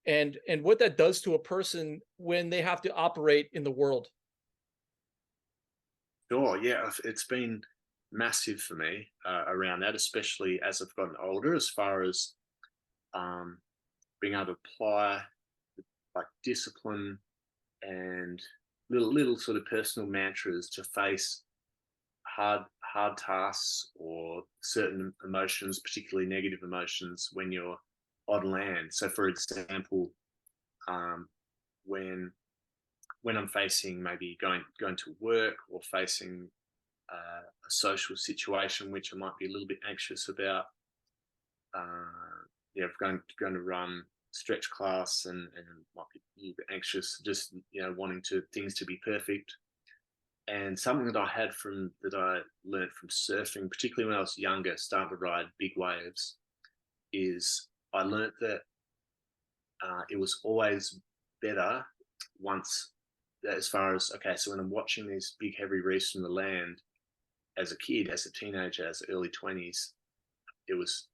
and what that does to a person when they have to operate in the world. Sure, yeah, it's been massive for me around that, especially as I've gotten older, as far as um, being able to apply like discipline and little sort of personal mantras to face hard tasks or certain emotions, particularly negative emotions, when you're on land. So, for example, um, when I'm facing maybe going to work or facing a social situation which I might be a little bit anxious about. Yeah, going to run stretch class and might be a little bit anxious, just wanting to things to be perfect. And something that I learned from surfing, particularly when I was younger, starting to ride big waves, is I learned that it was always better once, as far as, okay, so when I'm watching these big heavy reefs from the land, as a kid, as a teenager, as early 20s, it was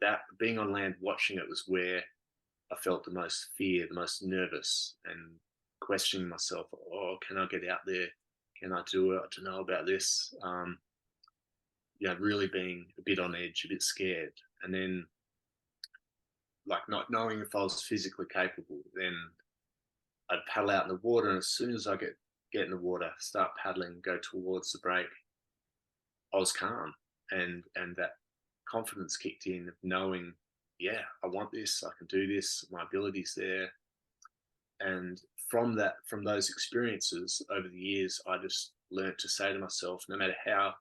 that being on land watching it was where I felt the most fear, the most nervous, and questioning myself. Oh, can I get out there? Can I do it? I don't know about this. Really being a bit on edge, a bit scared, and then like not knowing if I was physically capable. Then I'd paddle out in the water, and as soon as I get in the water, start paddling, go towards the break, I was calm, and that confidence kicked in of knowing, yeah, I want this, I can do this, my ability's there. And from those experiences over the years, I just learned to say to myself, no matter how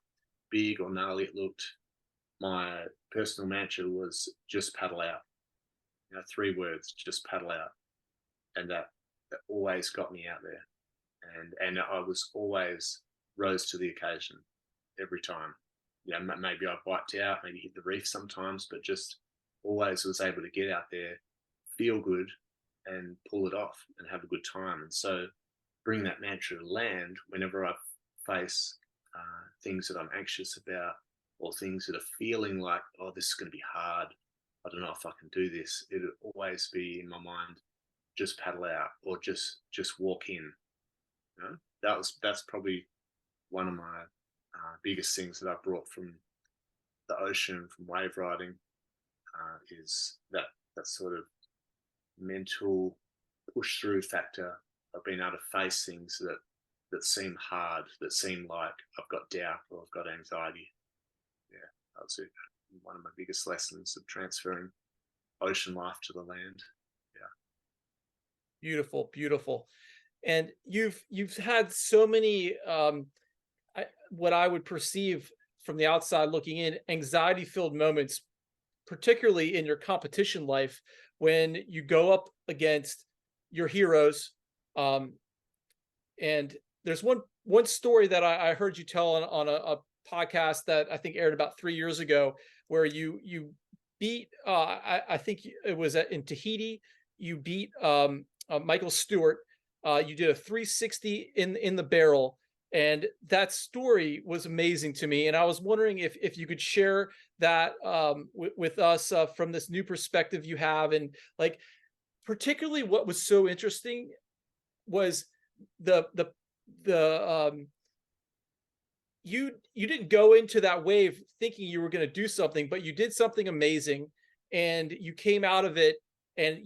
big or gnarly it looked, my personal mantra was just paddle out. 3 words, just paddle out. And that always got me out there. And I was always rose to the occasion every time. Maybe I wiped out, maybe hit the reef sometimes, but just always was able to get out there, feel good, and pull it off and have a good time. And so bring that mantra to land whenever I face things that I'm anxious about, or things that are feeling like, oh, this is going to be hard. I don't know if I can do this. It'll always be in my mind, just paddle out, or just walk in. That's probably one of my biggest things that I brought from the ocean, from wave riding, is that sort of mental push through factor of being able to face things that that seem hard, that seem like I've got doubt or I've got anxiety. Yeah, that was it. One of my biggest lessons of transferring ocean life to the land. Yeah. Beautiful, beautiful. And you've had so many what I would perceive from the outside looking in, anxiety filled moments, particularly in your competition life, when you go up against your heroes. Um, and there's one story that I heard you tell on a podcast that I think aired about 3 years ago, where you beat I think it was in Tahiti. You beat Michael Stewart. You did a 360 in the barrel, and that story was amazing to me. And I was wondering if you could share that with us from this new perspective you have, and like particularly what was so interesting was the you didn't go into that wave thinking you were going to do something, but you did something amazing, and you came out of it, and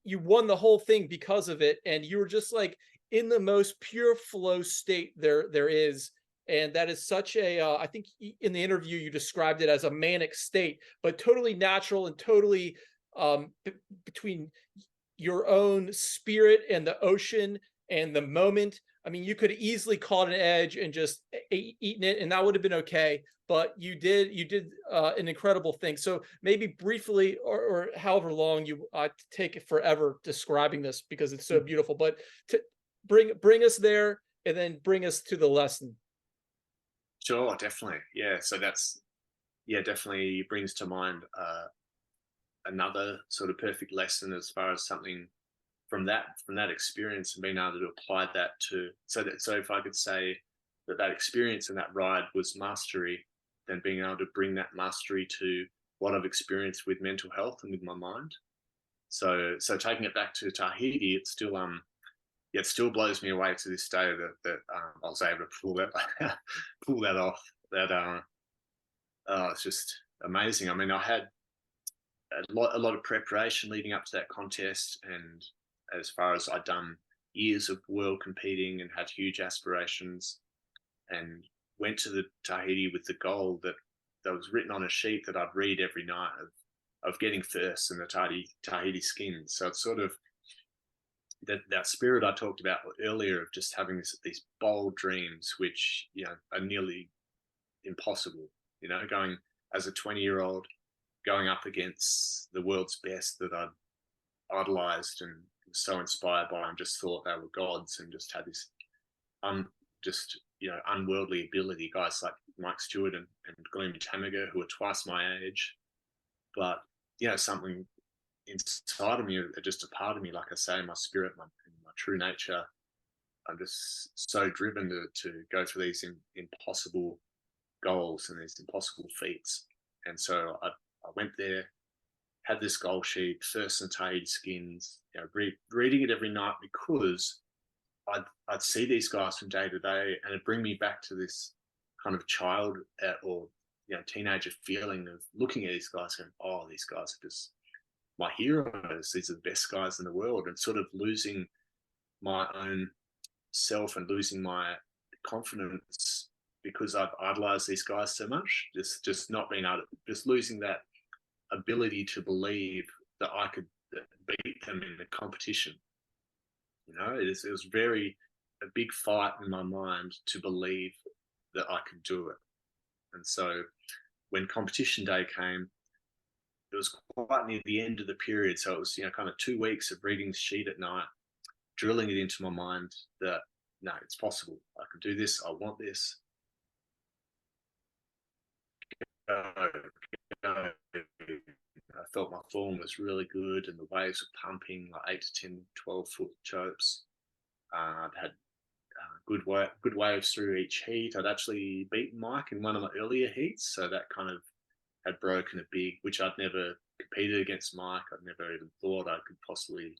you won the whole thing because of it, and you were just like in the most pure flow state there is. And that is such a I think in the interview you described it as a manic state, but totally natural and totally between your own spirit and the ocean and the moment. I mean, you could have easily caught an edge and just eaten it, and that would have been okay. But you did an incredible thing. So maybe briefly, or however long you take it forever describing this because it's so beautiful. But to bring us there, and then bring us to the lesson. Sure, definitely. Yeah. So definitely brings to mind another sort of perfect lesson as far as something from that experience, and being able to apply that to, so if I could say that experience and that ride was mastery, then being able to bring that mastery to what I've experienced with mental health and with my mind. So taking it back to Tahiti, it still blows me away to this day that I was able to pull that off. It's just amazing. I mean, I had a lot of preparation leading up to that contest, and as far as I'd done years of world competing and had huge aspirations, and went to the Tahiti with the goal that was written on a sheet that I'd read every night of getting first in the Tahiti skins. So it's sort of that spirit I talked about earlier of just having these bold dreams, which are nearly impossible. Going as a 20-year-old, going up against the world's best that I'd idolized and was so inspired by, and just thought they were gods, and just had this unworldly ability. Guys like Mike Stewart and Glenn Tamaga, who are twice my age, but something inside of me, just a part of me, like I say, my spirit, my true nature. I'm just so driven to go for these impossible goals and these impossible feats. And so I went there, had this goal sheet, first in Tahiti skins, reading it every night, because I'd see these guys from day to day, and it'd bring me back to this kind of child or teenager feeling of looking at these guys and, oh, these guys are just my heroes. These are the best guys in the world, and sort of losing my own self and losing my confidence because I've idolized these guys so much. Just not being able to, just losing that ability to believe that I could beat them in the competition. It was a big fight in my mind to believe that I could do it. And so when competition day came, it was quite near the end of the period. So it was, kind of 2 weeks of reading the sheet at night, drilling it into my mind that, no, it's possible. I can do this. I want this. I felt my form was really good, and the waves were pumping, like 8 to 10, 12-foot chopes. I'd had good waves through each heat. I'd actually beaten Mike in one of my earlier heats, so that kind of had broken a big, which I'd never competed against Mike. I'd never even thought I could possibly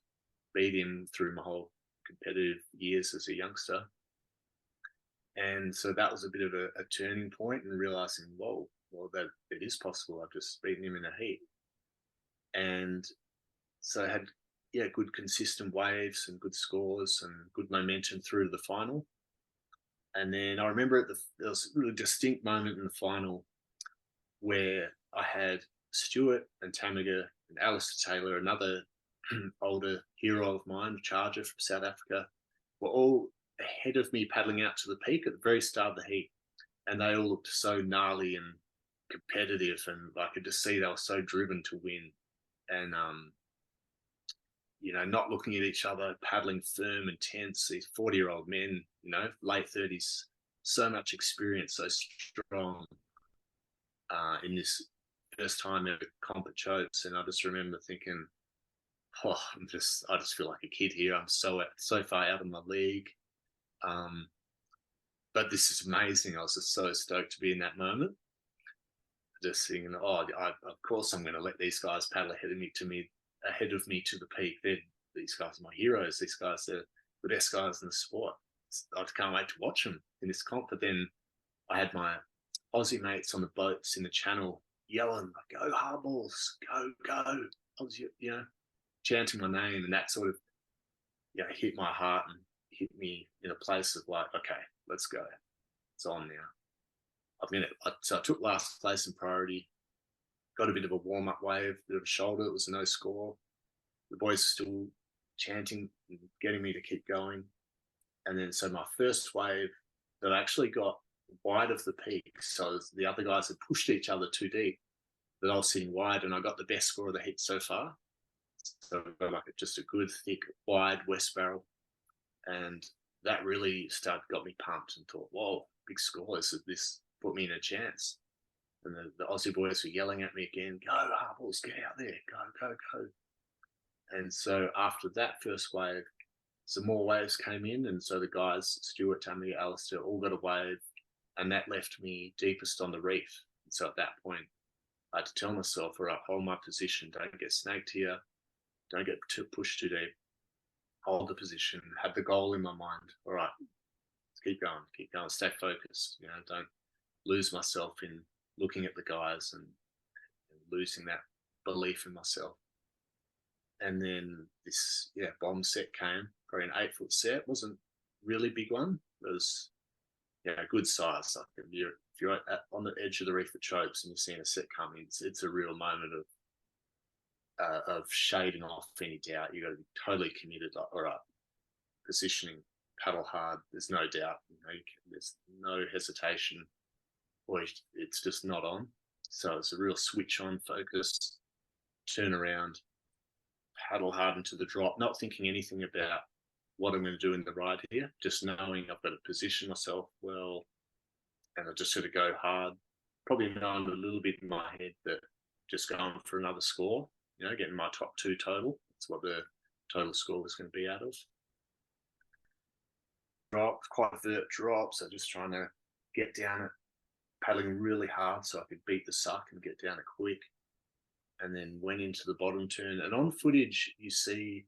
beat him through my whole competitive years as a youngster. And so that was a bit of a turning point, and realizing, whoa, well, that it is possible. I've just beaten him in a heat. And so I had yeah, good consistent waves and good scores and good momentum through to the final. And then I remember there was a really distinct moment in the final where I had Stuart and Tamaga and Alistair Taylor, another older hero of mine, Charger from South Africa, were all ahead of me paddling out to the peak at the very start of the heat. And they all looked so gnarly and competitive, and I could just see they were so driven to win. And not looking at each other, paddling firm and tense. These 40-year-old men, late 30s, so much experience, so strong in this first time ever comp at Chopes. And I just remember thinking, I just feel like a kid here. I'm so far out of my league. But this is amazing. I was just so stoked to be in that moment. Just thinking, of course I'm going to let these guys paddle ahead of me to the peak. These guys are my heroes. These guys are the best guys in the sport. I can't wait to watch them in this comp. But then I had my Aussie mates on the boats in the channel yelling, "Go Harballs, go, go." I was, chanting my name, and that sort of, hit my heart and hit me in a place of like, okay, let's go. It's on now. So I took last place in priority, got a bit of a warm-up wave, bit of a shoulder. It was no score. The boys were still chanting and getting me to keep going. And then so my first wave that I actually got wide of the peak, so the other guys had pushed each other too deep, that I was sitting wide, and I got the best score of the heat so far. So I got just a good, thick, wide west barrel. And that really got me pumped and thought, whoa, big score. This put me in a chance. And the Aussie boys were yelling at me again, "Go, Harballs, get out there, go, go, go." And so after that first wave, some more waves came in. And so the guys, Stuart, Tammy, Alistair, all got a wave. And that left me deepest on the reef. And so at that point, I had to tell myself, all right, hold my position. Don't get snaked here. Don't get pushed too deep. Hold the position. Have the goal in my mind. All right, keep going, stay focused. Don't lose myself in looking at the guys and losing that belief in myself. And then this bomb set came, probably an 8-foot set. Wasn't really big one. It was a good size. Like if you're on the edge of the reef at Chopes and you're seeing a set come in, it's a real moment of shading off any doubt. You got to be totally committed. Like, all right, positioning, paddle hard. There's no doubt. There's no hesitation, or it's just not on. So it's a real switch on, focus, turn around, paddle hard into the drop, not thinking anything about what I'm going to do in the ride here, just knowing I've got to position myself well, and I just sort of go hard. Probably knowing a little bit in my head that just going for another score, getting my top 2 total. That's what the total score was going to be out of. Drops, quite vert drops. So just trying to get down it, paddling really hard so I could beat the suck and get down it quick. And then went into the bottom turn. And on footage, you see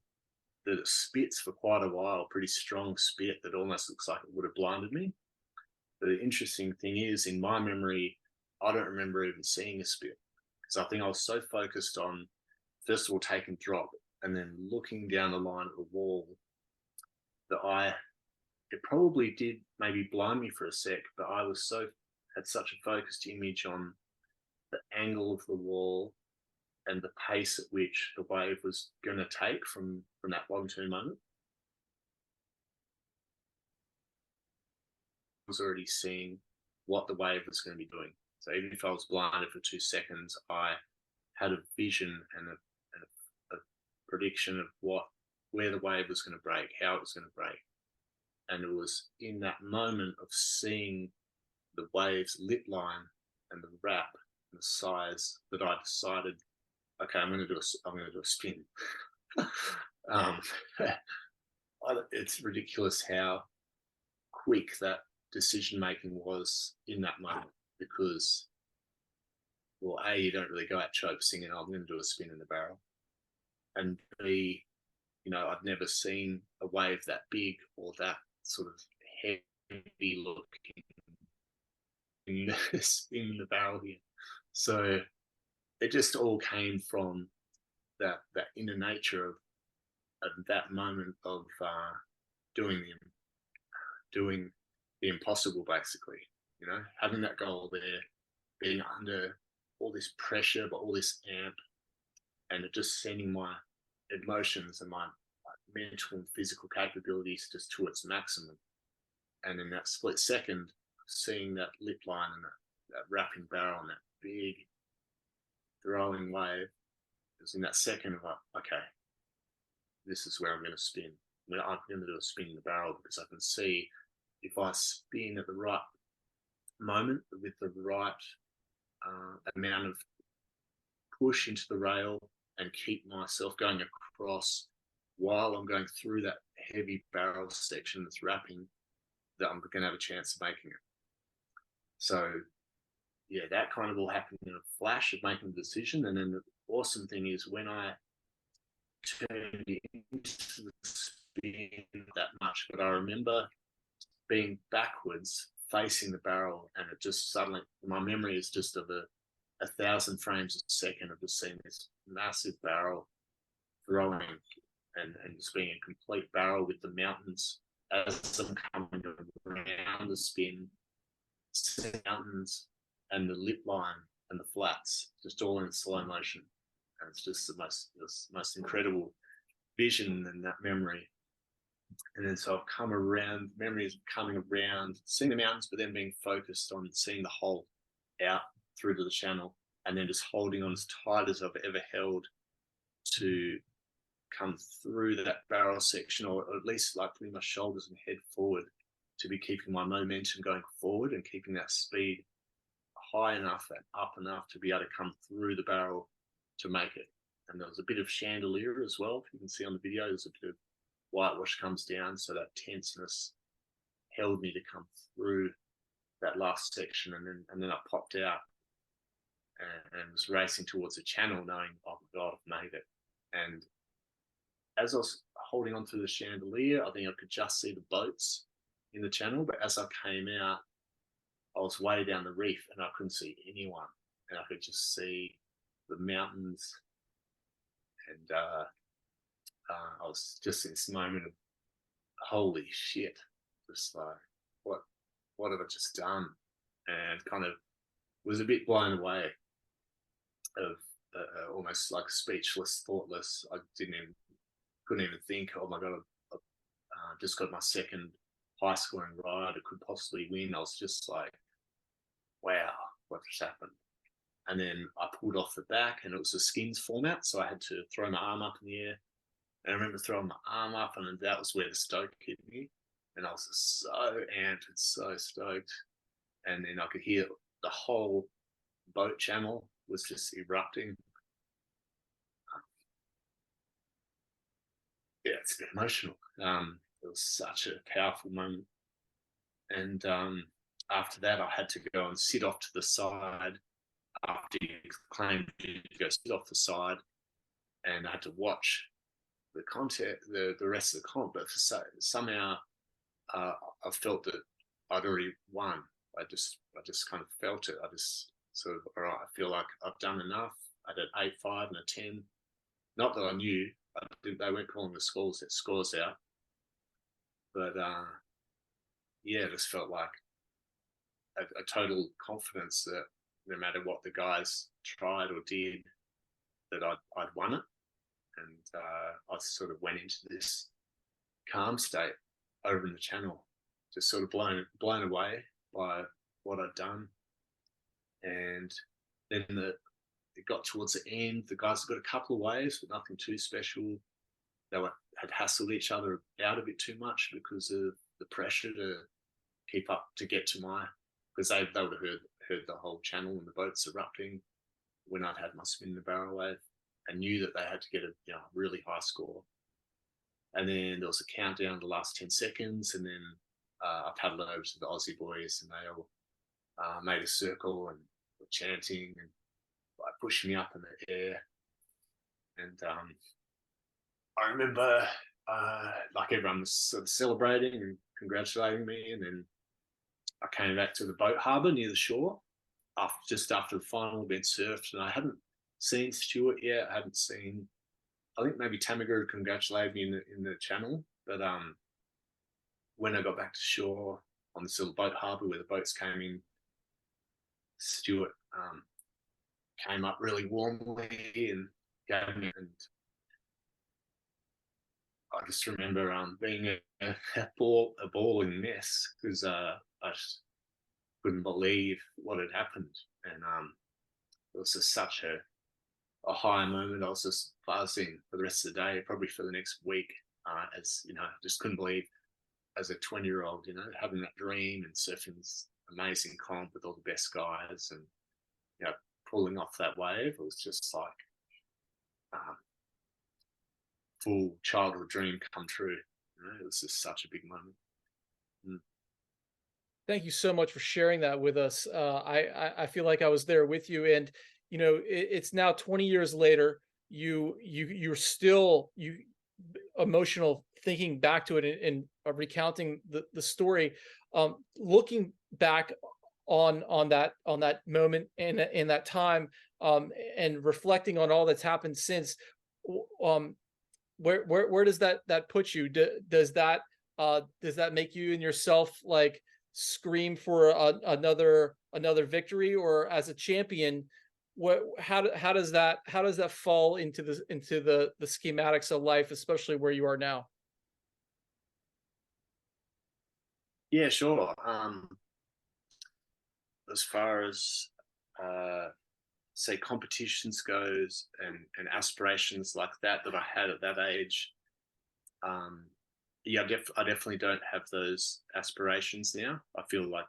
that it spits for quite a while, pretty strong spit that almost looks like it would have blinded me. But the interesting thing is, in my memory, I don't remember even seeing a spit, because I think I was so focused on, first of all, taking drop and then looking down the line of the wall that it probably did maybe blind me for a sec, but I had such a focused image on the angle of the wall and the pace at which the wave was going to take from that bottom turn moment. I was already seeing what the wave was going to be doing. So even if I was blinded for 2 seconds, I had a vision and a prediction of where the wave was going to break, how it was going to break. And it was in that moment of seeing the wave's lip line and the wrap and the size that I decided, okay, I'm going to do a spin. It's ridiculous how quick that decision making was in that moment, because, well, A, you don't really go out Chope singing, "I'm going to do a spin in the barrel," and B, I'd never seen a wave that big or that sort of heavy looking spin in the barrel here. So it just all came from that inner nature of that moment of doing the impossible, basically. You know, having that goal there, being under all this pressure, but all this amp, and just sending my emotions and my mental and physical capabilities just to its maximum. And in that split second, seeing that lip line and that wrapping barrel and that big throwing wave, it was in that second of like, okay, this is where I'm going to spin. I'm going to do a spin in the barrel, because I can see if I spin at the right moment with the right amount of push into the rail and keep myself going across while I'm going through that heavy barrel section that's wrapping, that I'm going to have a chance of making it. So yeah, that kind of all happened in a flash of making the decision. And then the awesome thing is, when I turned into the spin that much, but I remember being backwards facing the barrel, and it just suddenly, my memory is just of 1,000 frames a second of just seeing this massive barrel throwing and just being a complete barrel with the mountains as I'm coming around the spin, the mountains and the lip line and the flats just all in slow motion. And it's just the most incredible vision and that memory. And then so I've come around, memories coming around, seeing the mountains, but then being focused on seeing the hole out through to the channel, and then just holding on as tight as I've ever held to come through that barrel section, or at least like putting my shoulders and head forward to be keeping my momentum going forward and keeping that speed high enough and up enough to be able to come through the barrel to make it. And there was a bit of chandelier as well. If you can see on the video, there's a bit of whitewash comes down, so that tenseness held me to come through that last section. And then I popped out and was racing towards the channel, knowing, oh my God, I've made it. And as I was holding onto the chandelier, I think I could just see the boats in the channel. But as I came out, I was way down the reef and I couldn't see anyone. And I could just see the mountains. And I was just in this moment of, holy shit, just like, what have I just done? And kind of was a bit blown away, of almost like speechless, thoughtless. I couldn't even think, oh my God, I just got my second high scoring ride I could possibly win. I was just like, wow, what just happened? And then I pulled off the back, and it was a skins format, so I had to throw my arm up in the air. And I remember throwing my arm up, and that was where the stoke hit me. And I was just so amped and so stoked. And then I could hear the whole boat channel was just erupting. Yeah, it's a bit emotional. It was such a powerful moment. And after that, I had to go and sit off to the side after you claimed to go sit off the side, and I had to watch the content, the rest of the comp. But somehow I felt that I'd already won. I just kind of felt it. I just sort of, all right, I feel like I've done enough. I did 8-5 and a 10. Not that I knew. They weren't calling the scores out. But yeah, it just felt like a total confidence that no matter what the guys tried or did, that I'd won it. And I sort of went into this calm state over in the channel, just sort of blown away by what I'd done. And then it got towards the end. The guys got a couple of waves, but nothing too special. They had hassled each other out a bit too much because of the pressure to keep up to get to because they would have heard the whole channel and the boats erupting when I'd had my spin in the barrel wave, and knew that they had to get a really high score. And then there was a countdown to the last 10 seconds, and then I paddled over to the Aussie boys, and they all made a circle and were chanting and like pushing me up in the air. And I remember like everyone was sort of celebrating and congratulating me. And then I came back to the boat harbour near the shore just after the final had been surfed, and I hadn't seen Stuart yet. I hadn't seen I think maybe Tamaga congratulated me in the channel, but when I got back to shore on this little boat harbour where the boats came in, Stuart came up really warmly and gave me, and I just remember being a bawling mess because I just couldn't believe what had happened, and it was just such a high moment. I was just buzzing for the rest of the day, probably for the next week, as you know, just couldn't believe as a 20-year-old, you know, having that dream and surfing this amazing comp with all the best guys, and you know, pulling off that wave. It was just like full childhood dream come true. You know, it was just such a big moment. Thank you so much for sharing that with us. I feel like I was there with you, and you know, it's now 20 years later. You're still emotional thinking back to it, and recounting the story. Looking back on that moment and in that time, and reflecting on all that's happened since. Where does that put you? Does that make you and yourself like scream for another victory, or as a champion? How does that fall into the schematics of life, especially where you are now? Yeah, sure. As far as say competitions goes, and aspirations like that I had at that age, yeah, I definitely don't have those aspirations now. I feel like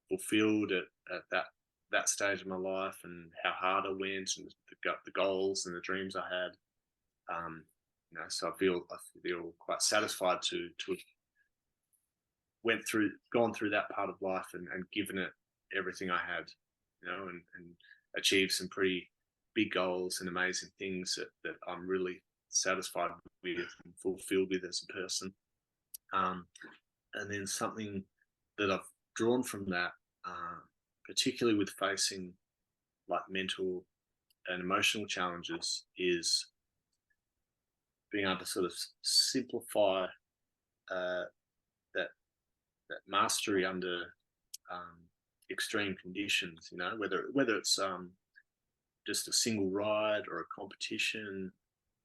fulfilled at that stage of my life, and how hard I went, and the goals and the dreams I had. You know, so I feel quite satisfied to have gone through that part of life, and given it everything I had, you know, and achieved some pretty big goals and amazing things that I'm really satisfied with and fulfilled with as a person. And then something that I've drawn from that, particularly with facing like mental and emotional challenges, is being able to sort of simplify that mastery under extreme conditions. You know, whether it's just a single ride or a competition,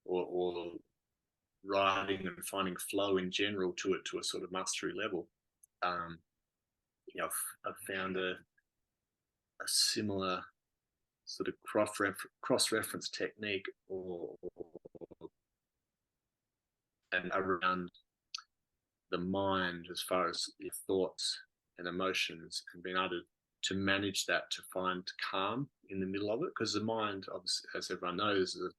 or riding and finding flow in general to a sort of mastery level. You know, I've found a similar sort of cross-reference technique, and around the mind, as far as your thoughts and emotions, and being able to manage that, to find calm in the middle of it, because the mind, obviously, as everyone knows, the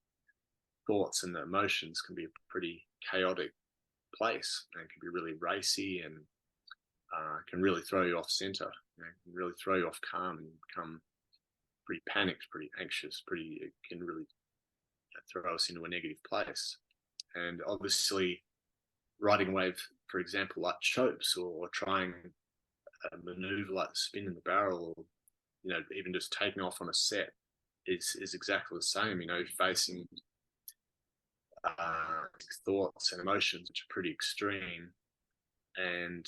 thoughts and the emotions can be a pretty chaotic place, and can be really racy, and can really throw you off center. You know, can really throw you off calm, and become pretty panicked, pretty anxious, it can really throw us into a negative place. And obviously, riding a wave, for example, like chopes, or trying a maneuver like the spin in the barrel, or you know, even just taking off on a set, is exactly the same. You know, facing thoughts and emotions which are pretty extreme, and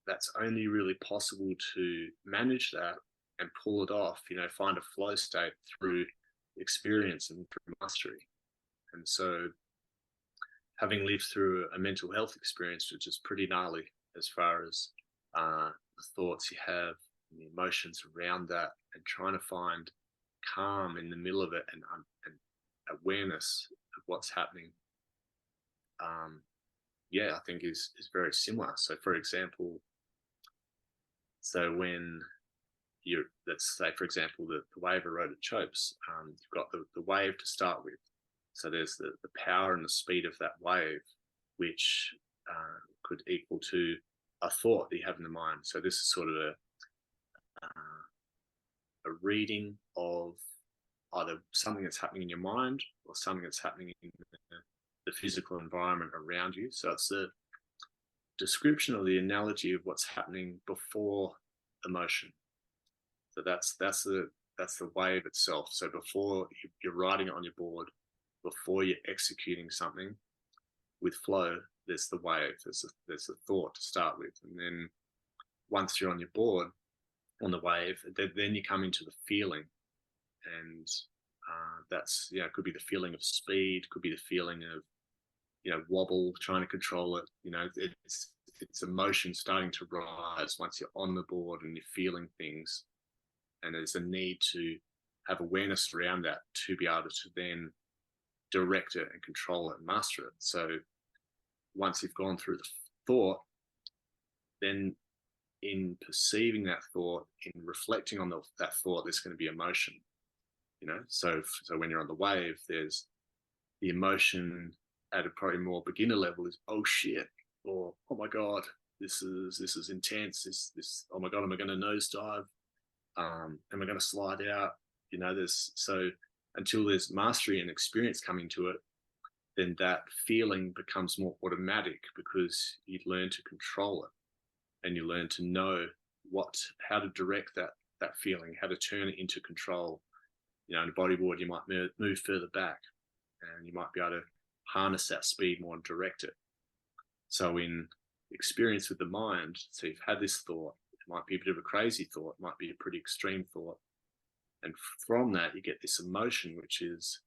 that's only really possible to manage that and pull it off. You know, find a flow state through experience and through mastery. And so, having lived through a mental health experience, which is pretty gnarly, as far as the thoughts you have and the emotions around that, and trying to find calm in the middle of it, and awareness of what's happening, yeah, I think is very similar. So, for example, when let's say, for example, the wave I rode at Chopes, you've got the wave to start with. So there's the power and the speed of that wave, which could equal to a thought that you have in the mind. So this is sort of a reading of either something that's happening in your mind, or something that's happening in the physical environment around you. So it's the description or the analogy of what's happening before emotion. So that's the wave itself. So before you're riding it on your board, before you're executing something with flow, there's the wave, there's a thought to start with, and then once you're on your board on the wave, then you come into the feeling, and that's, you know, it could be the feeling of speed, could be the feeling of, you know, wobble, trying to control it. You know, it's emotion starting to rise once you're on the board and you're feeling things, and there's a need to have awareness around that to be able to then direct it and control it and master it. So once you've gone through the thought, then in perceiving that thought, in reflecting on that thought, there's going to be emotion, you know. So when you're on the wave, there's the emotion at a probably more beginner level is, oh shit, or oh my god, this is intense, this oh my god, am I going to nosedive, am I going to slide out, you know. There's, so until there's mastery and experience coming to it, then that feeling becomes more automatic, because you learn to control it, and you learn to know how to direct that feeling, how to turn it into control. You know, in a bodyboard, you might move further back, and you might be able to harness that speed more and direct it. So in experience with the mind, so you've had this thought, it might be a bit of a crazy thought, it might be a pretty extreme thought, and from that you get this emotion, which is,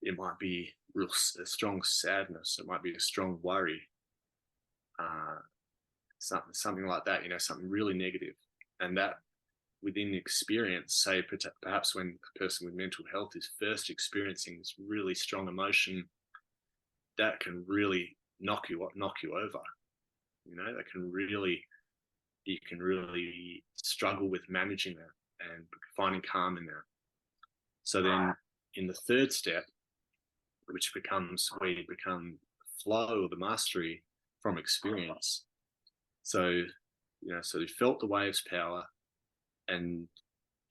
it might be a strong sadness, it might be a strong worry, something like that, you know, something really negative. And that within experience, say perhaps when a person with mental health is first experiencing this really strong emotion, that can really knock you over. You know, that can really, you can really struggle with managing that and finding calm in that. So then in the third step, which becomes where you become flow or the mastery from experience. So, you know, so you felt the wave's power and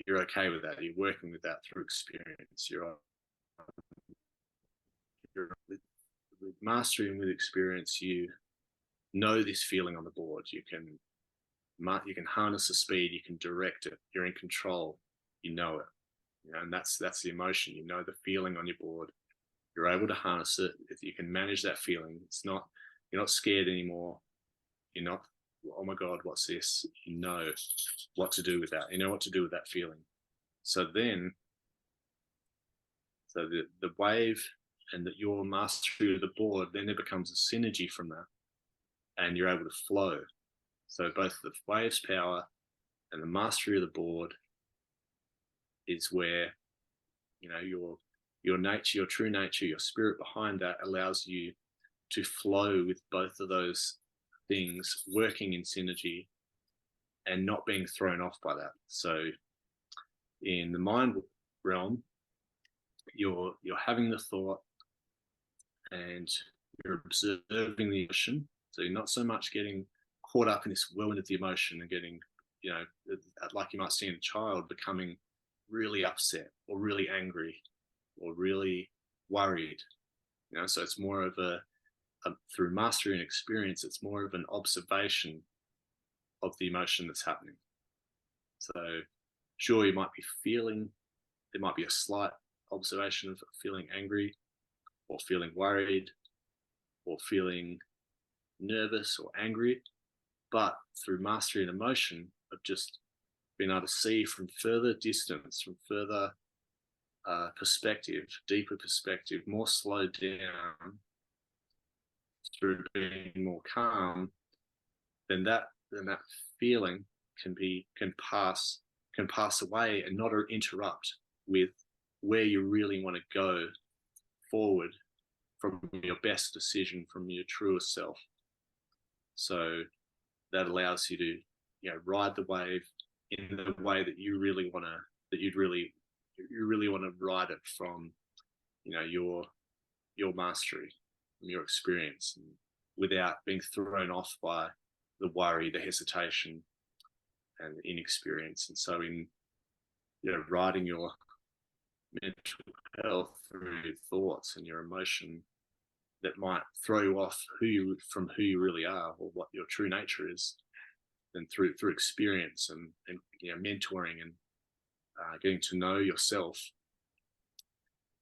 you're okay with that. You're working with that through experience. You're with mastery and with experience, you know this feeling on the board. You can harness the speed, you can direct it, you're in control, you know it. You know, and that's the emotion. You know the feeling on your board. You're able to harness it. You can manage that feeling. You're not scared anymore. You're not, oh my God, what's this? You know what to do with that. You know what to do with that feeling. So then, the wave and your mastery of the board, then there becomes a synergy from that, and you're able to flow. So both the wave's power and the mastery of the board is where, you know, your nature, your true nature, your spirit behind that allows you to flow with both of those things working in synergy and not being thrown off by that. So in the mind realm, you're having the thought and you're observing the emotion. So you're not so much getting caught up in this whirlwind of the emotion and getting, you know, like you might see in a child becoming really upset or really angry or really worried. You know, so it's more of a through mastery and experience, it's more of an observation of the emotion that's happening. So sure, you might be feeling, there might be a slight observation of feeling angry or feeling worried or feeling nervous or angry, but through mastery and emotion of just being able to see from further distance, from further perspective, deeper perspective, more slowed down, through being more calm, then that feeling can pass away and not interrupt with where you really want to go forward from your best decision, from your truest self. So that allows you to, you know, ride the wave in the way that you really want to, you really want to ride it from, you know, your mastery, from your experience, and without being thrown off by the worry, the hesitation, and the inexperience. And so in, you know, riding your mental health through your thoughts and your emotion that might throw you off from who you really are or what your true nature is, and through experience and you know, mentoring and getting to know yourself,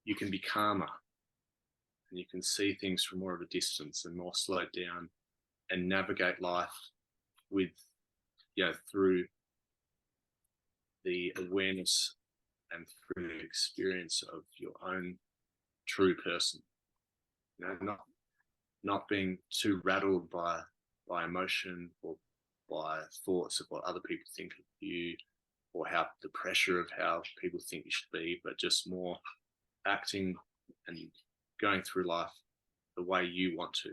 you can be calmer, and you can see things from more of a distance and more slowed down, and navigate life with, through the awareness and through the experience of your own true person. Not being too rattled by emotion or by thoughts of what other people think of you, or how the pressure of how people think you should be, but just more acting and going through life the way you want to,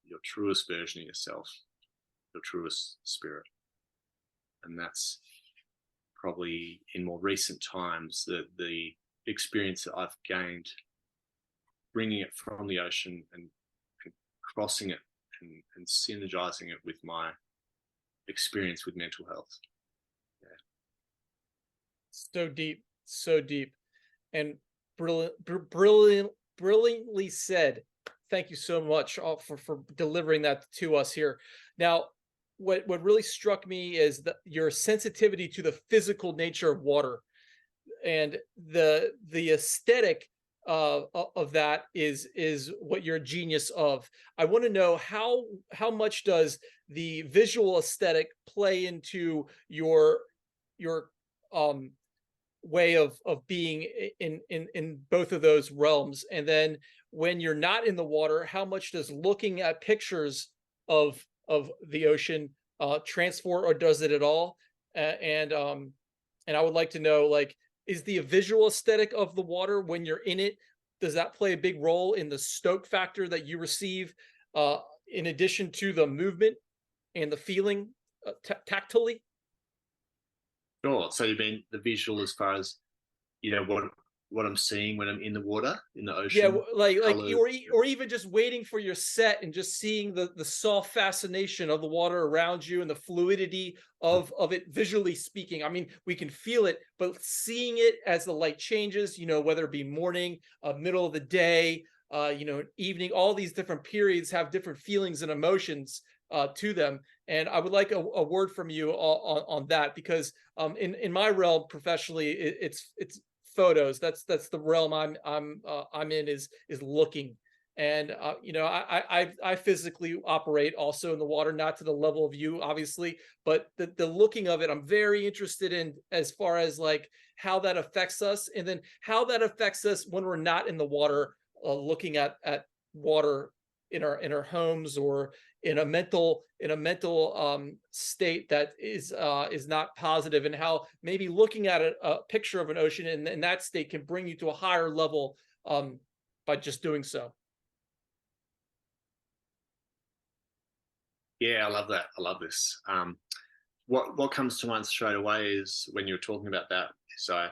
your truest version of yourself, your truest spirit. And that's probably in more recent times the experience that I've gained, bringing it from the ocean and crossing it and synergizing it with my experience with mental health. So deep, and brilliantly said. Thank you so much for delivering that to us here. Now, what really struck me is your sensitivity to the physical nature of water, and the aesthetic of that is what you're a genius of. I want to know how much does the visual aesthetic play into your way of being in both of those realms? And then when you're not in the water, how much does looking at pictures of the ocean transform, or does it at all? And I would like to know, like, is the visual aesthetic of the water when you're in it, does that play a big role in the stoke factor that you receive, in addition to the movement and the feeling tactily? Sure. So you mean the visual as far as, what I'm seeing when I'm in the water, in the ocean? Yeah, like colors. or even just waiting for your set and just seeing the soft fascination of the water around you and the fluidity of it, visually speaking. I mean, we can feel it, but seeing it as the light changes, whether it be morning, middle of the day, evening, all these different periods have different feelings and emotions to them. And I would like a word from you on that, because in my realm professionally, it's photos. That's the realm I'm in, is looking. And I physically operate also in the water, not to the level of you, obviously, but the looking of it, I'm very interested in, as far as like how that affects us, and then how that affects us when we're not in the water, looking at water in our homes, or in a mental state that is not positive, and how maybe looking at a picture of an ocean in that state can bring you to a higher level by just doing so. Yeah, I love that. I love this. What comes to mind straight away is, when you're talking about that, is I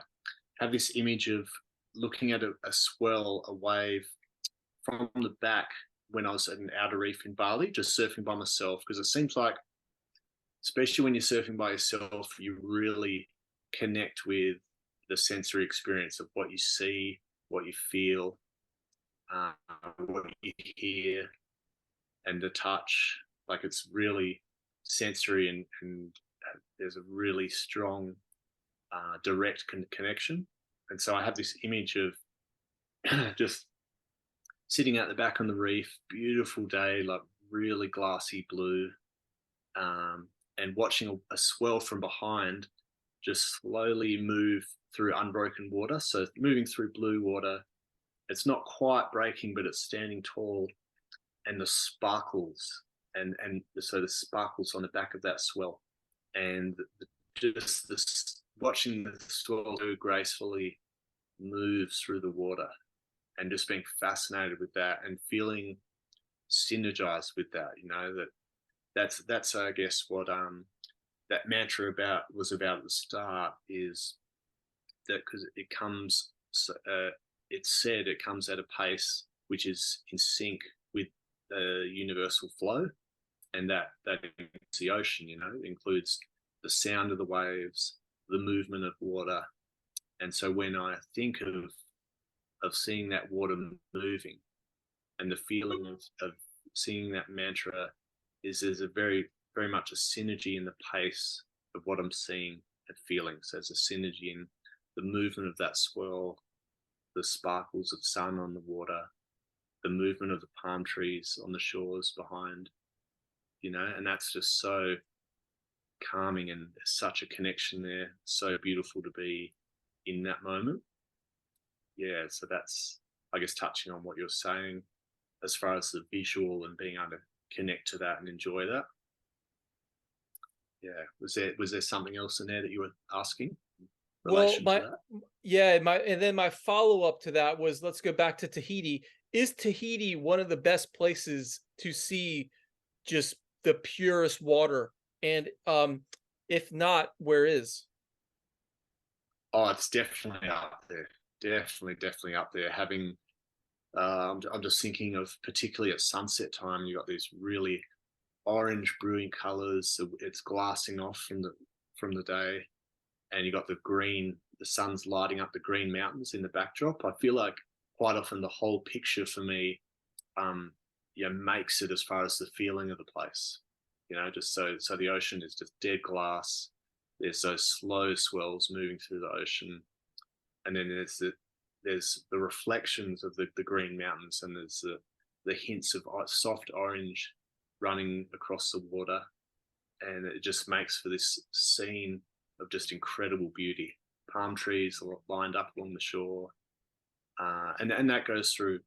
have this image of looking at a swell, a wave from the back, when I was at an outer reef in Bali, just surfing by myself, because it seems like, especially when you're surfing by yourself, you really connect with the sensory experience of what you see, what you feel, what you hear, and the touch. Like, it's really sensory, and there's a really strong direct connection. And so I have this image of just sitting at the back on the reef, beautiful day, like really glassy blue, and watching a swell from behind just slowly move through unbroken water. So moving through blue water, it's not quite breaking, but it's standing tall, and the sparkles, and so the sparkles on the back of that swell, and just this, watching the swell so gracefully move through the water, and just being fascinated with that, and feeling synergized with that. That's I guess what that mantra was about at the start, is that, because it comes, it's said it comes at a pace which is in sync with the universal flow, and that includes the ocean. It includes the sound of the waves, the movement of water. And so when I think of seeing that water moving, and the feeling of seeing that mantra, there's a very, very much a synergy in the pace of what I'm seeing and feeling. So there's a synergy in the movement of that swirl, the sparkles of sun on the water, the movement of the palm trees on the shores behind, and that's just so calming, and there's such a connection there. So beautiful to be in that moment. Yeah, so that's, I guess, touching on what you're saying as far as the visual and being able to connect to that and enjoy that. Yeah, was there something else in there that you were asking in Well, relation to that? and then my follow-up to that was, let's go back to Tahiti. Is Tahiti one of the best places to see just the purest water? And if not, where is? Oh, it's definitely up there. Definitely up there. Having, I'm just thinking of, particularly at sunset time, you got these really orange brilliant colors. It's glassing off from the day, and you got the green. The sun's lighting up the green mountains in the backdrop. I feel like quite often the whole picture for me, makes it as far as the feeling of the place. Just so the ocean is just dead glass. There's those slow swells moving through the ocean, and then there's the reflections of the green mountains, and there's the hints of soft orange running across the water, and it just makes for this scene of just incredible beauty. Palm trees lined up along the shore, and that goes through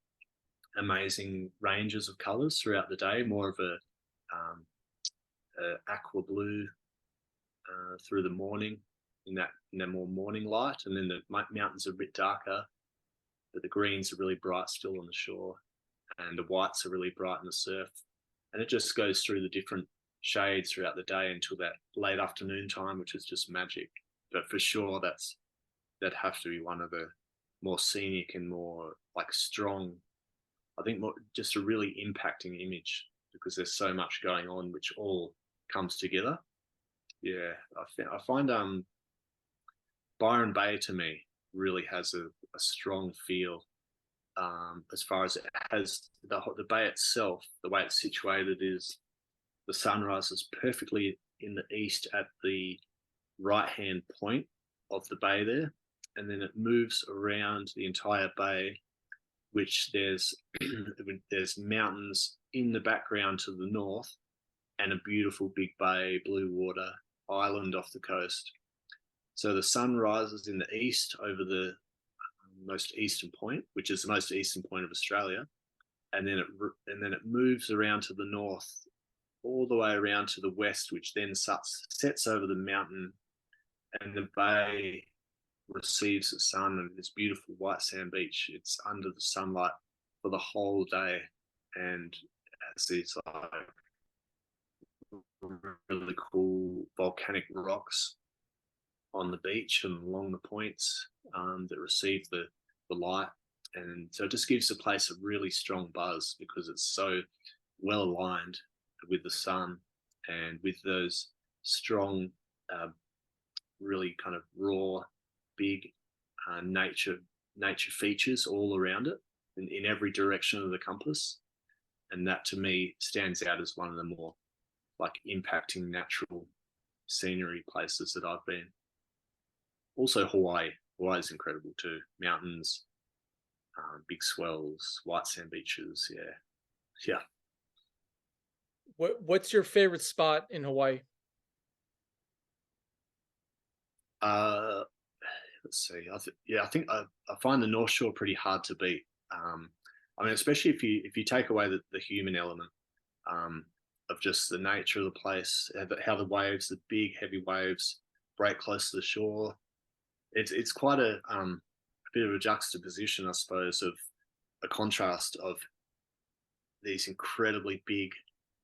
amazing ranges of colors throughout the day. More of a aqua blue through the morning, in that more morning light, and then the mountains are a bit darker, but the greens are really bright still on the shore, and the whites are really bright in the surf, and it just goes through the different shades throughout the day until that late afternoon time, which is just magic. But for sure, that'd have to be one of the more scenic and more like strong, I think, more just a really impacting image, because there's so much going on which all comes together. Yeah, I find Byron Bay to me really has a strong feel, as far as it has the bay itself. The way it's situated is the sun rises perfectly in the east at the right hand point of the bay there, and then it moves around the entire bay, which there's mountains in the background to the north, and a beautiful big bay, blue water, island off the coast. So the sun rises in the east over the most eastern point, which is the most eastern point of Australia, and then it moves around to the north, all the way around to the west, which then sets over the mountain, and the bay receives the sun, and this beautiful white sand beach. It's under the sunlight for the whole day, and has these like really cool volcanic rocks on the beach and along the points that receive the light, and so it just gives the place a really strong buzz, because it's so well aligned with the sun and with those strong, really kind of raw, big nature features all around it, in every direction of the compass. And that to me stands out as one of the more like impacting natural scenery places that I've been. Also Hawaii is incredible too. Mountains, big swells, white sand beaches. Yeah. What's your favorite spot in Hawaii? Let's see. I think I find the North Shore pretty hard to beat. I mean, especially if you take away the human element, of just the nature of the place, how the waves, the big heavy waves, break close to the shore. It's quite a bit of a juxtaposition, I suppose, of a contrast of these incredibly big,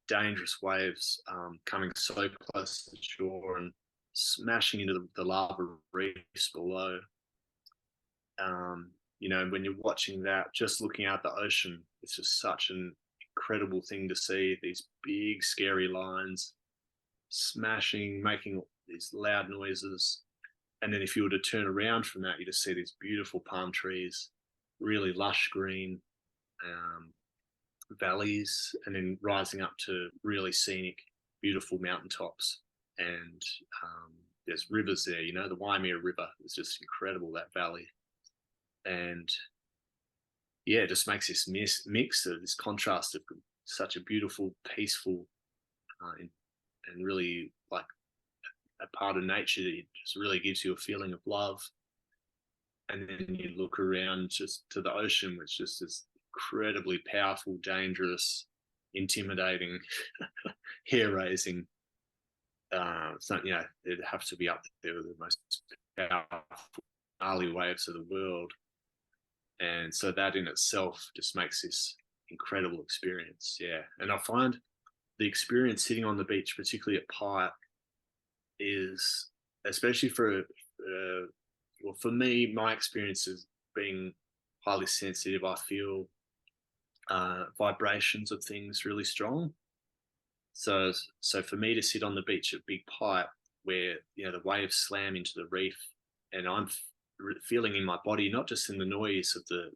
dangerous waves coming so close to the shore and smashing into the lava reefs below. When you're watching that, just looking out the ocean, it's just such an incredible thing to see. These big, scary lines smashing, making these loud noises. And then if you were to turn around from that, you just see these beautiful palm trees, really lush green valleys, and then rising up to really scenic, beautiful mountaintops. And there's rivers there, the Waimea River is just incredible, that valley. And yeah, it just makes this mix of this contrast of such a beautiful, peaceful, and really like a part of nature that just really gives you a feeling of love. And then you look around just to the ocean, which just is incredibly powerful, dangerous, intimidating, hair raising. It's not, it'd have to be up there with the most powerful, gnarly waves of the world. And so that in itself just makes this incredible experience. Yeah. And I find the experience sitting on the beach, particularly at Pipe, is especially well, for me, my experience is being highly sensitive. I feel vibrations of things really strong. So for me to sit on the beach at Big Pipe, where the waves slam into the reef, and I'm feeling in my body, not just in the noise of the,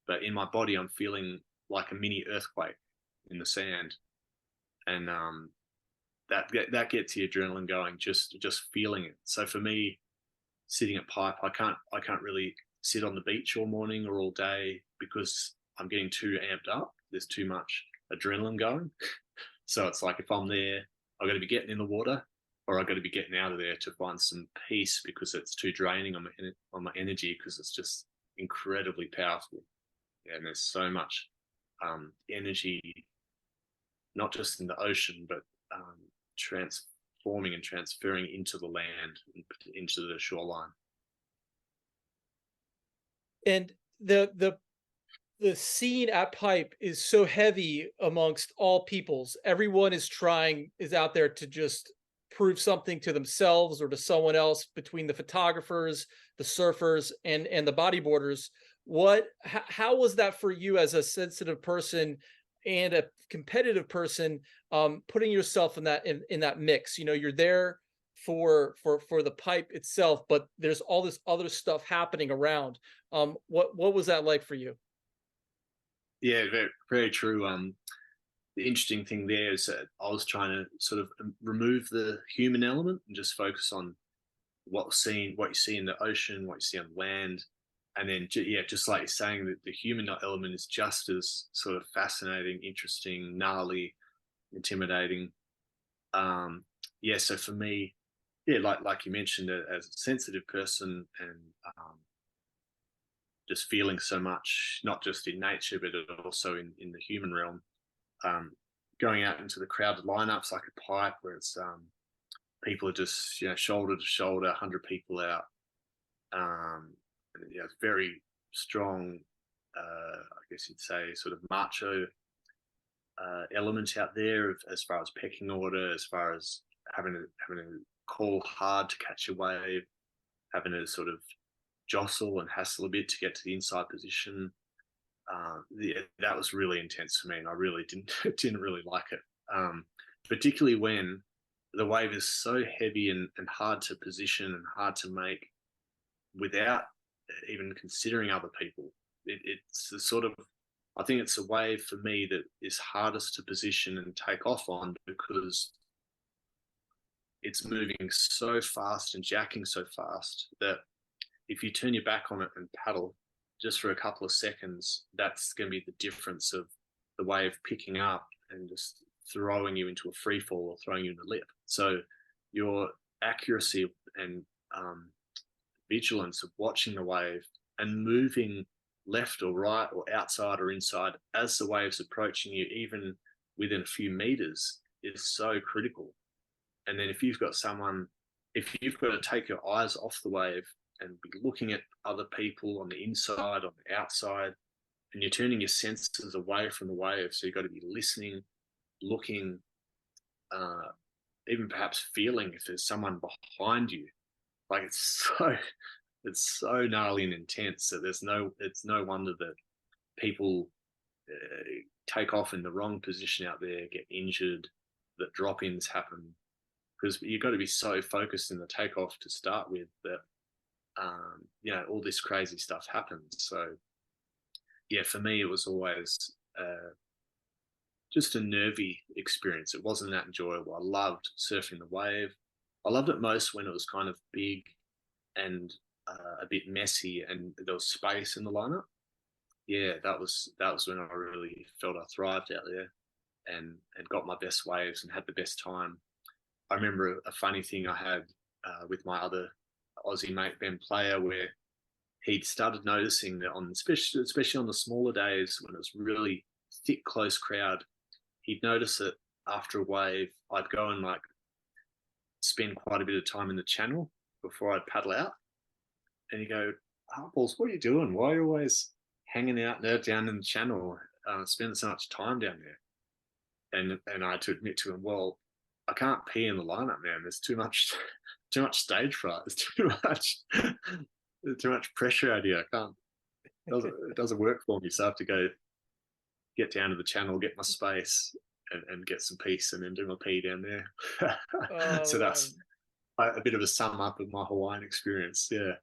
but in my body, I'm feeling like a mini earthquake in the sand, and that gets the adrenaline going, just feeling it. So for me, sitting at Pipe, I can't really sit on the beach all morning or all day because I'm getting too amped up. There's too much adrenaline going. So it's like if I'm there, I've got to be getting in the water, or I've got to be getting out of there to find some peace, because it's too draining on my energy, because it's just incredibly powerful. And there's so much energy, not just in the ocean, but transforming and transferring into the land, into the shoreline. And the scene at Pipe is so heavy amongst all peoples. Everyone is out there to just prove something to themselves or to someone else, between the photographers, the surfers, and the bodyboarders. How was that for you as a sensitive person and a competitive person, putting yourself in that mix? You're there for the Pipe itself, but there's all this other stuff happening around. What was that like for you? Yeah, very, very true. The interesting thing there is that I was trying to sort of remove the human element and just focus on what you see in the ocean, what you see on land. And then, just like you're saying, that the human element is just as sort of fascinating, interesting, gnarly, intimidating. So for me, like you mentioned, as a sensitive person, and just feeling so much, not just in nature, but also in the human realm. Going out into the crowded lineups like a Pipe, where it's people are just shoulder to shoulder, 100 people out. It's very strong. I guess you'd say sort of macho element out there, as far as pecking order, as far as having to call hard to catch a wave, having to sort of jostle and hassle a bit to get to the inside position. That was really intense for me, and I really didn't really like it, particularly when the wave is so heavy and hard to position and hard to make without even considering other people. It's the sort of, I think it's a wave for me that is hardest to position and take off on, because it's moving so fast and jacking so fast that if you turn your back on it and paddle just for a couple of seconds, that's going to be the difference of the wave picking up and just throwing you into a free fall or throwing you in a lip. So your accuracy and vigilance of watching the wave and moving left or right or outside or inside as the wave's approaching you, even within a few meters, is so critical. And then if you've got to take your eyes off the wave and be looking at other people on the inside, on the outside, and you're turning your senses away from the wave. So you've got to be listening, looking, even perhaps feeling if there's someone behind you. Like it's so gnarly and intense that it's no wonder that people take off in the wrong position out there, get injured, that drop-ins happen, because you've got to be so focused in the takeoff to start with that all this crazy stuff happens. So for me, it was always just a nervy experience. It wasn't that enjoyable. I loved surfing the wave. I loved it most when it was kind of big and a bit messy and there was space in the lineup. yeah, that was when I really felt I thrived out there, and got my best waves and had the best time. I remember a funny thing I had with my other Aussie mate Ben Player, where he'd started noticing that especially on the smaller days when it was really thick, close crowd, he'd notice that after a wave, I'd go and like spend quite a bit of time in the channel before I'd paddle out. And he'd go, "Oh, Balls, what are you doing? Why are you always hanging out there down in the channel, spending so much time down there?" And I had to admit to him, "Well, I can't pee in the lineup, man. There's too much, too much stage fright. There's too much pressure out here. I can't. It doesn't work for me. So I have to go get down to the channel, get my space, and get some peace, and then do my pee down there." Oh, So man. that's a bit of a sum up of my Hawaiian experience. Yeah.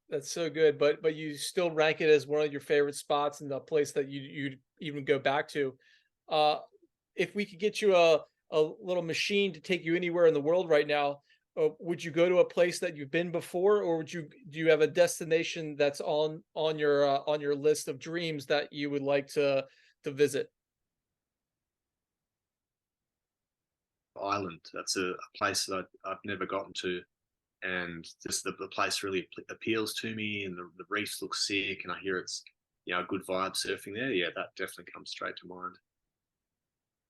That's so good, but you still rank it as one of your favorite spots and the place that you'd even go back to. Uh, if we could get you a little machine to take you anywhere in the world right now, would you go to a place that you've been before, or do you have a destination that's on your list of dreams that you would like to visit? Island. That's a place that I've never gotten to, and just the place really appeals to me, and the reefs look sick, and I hear it's a good vibe surfing there. Yeah, that definitely comes straight to mind.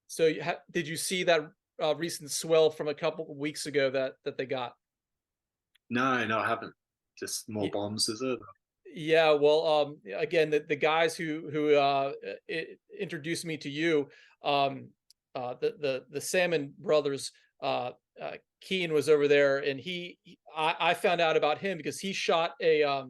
So, did you see that recent swell from a couple of weeks ago that they got? No, no, I haven't. Just more Ye- bombs, is it? Yeah, well, again, the guys introduced me to you, um, the Salmon brothers, Keen was over there, and I found out about him because he shot a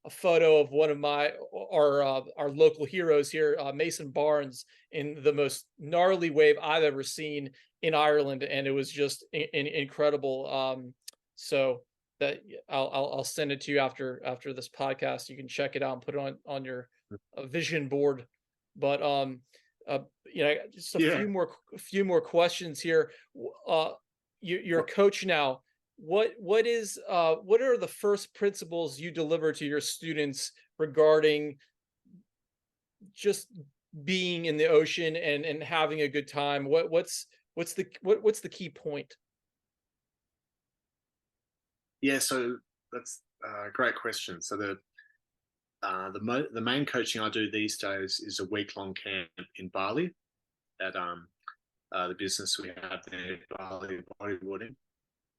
photo of one of our local heroes here, Mason Barnes, in the most gnarly wave I've ever seen in Ireland, and it was just incredible. So that I'll send it to you after this podcast. You can check it out and put it on your vision board. But just a Yeah. few more questions here. You're a coach now. What are the first principles you deliver to your students regarding just being in the ocean and having a good time? What's the key point? Yeah, so that's a great question. So the main coaching I do these days is a week-long camp in Bali at the business we have there, Bali Bodyboarding.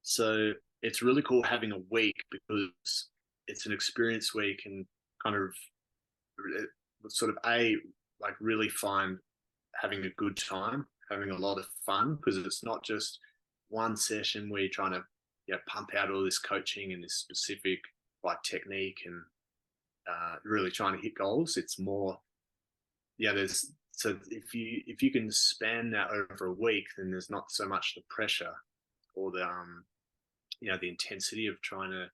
So it's really cool having a week because it's an experience where you can kind of sort of like really find having a good time, having a lot of fun, because it's not just one session where you're trying to pump out all this coaching and this specific like technique and really trying to hit goals. It's more, there's so if you can span that over a week, then there's not so much the pressure or the intensity of trying to.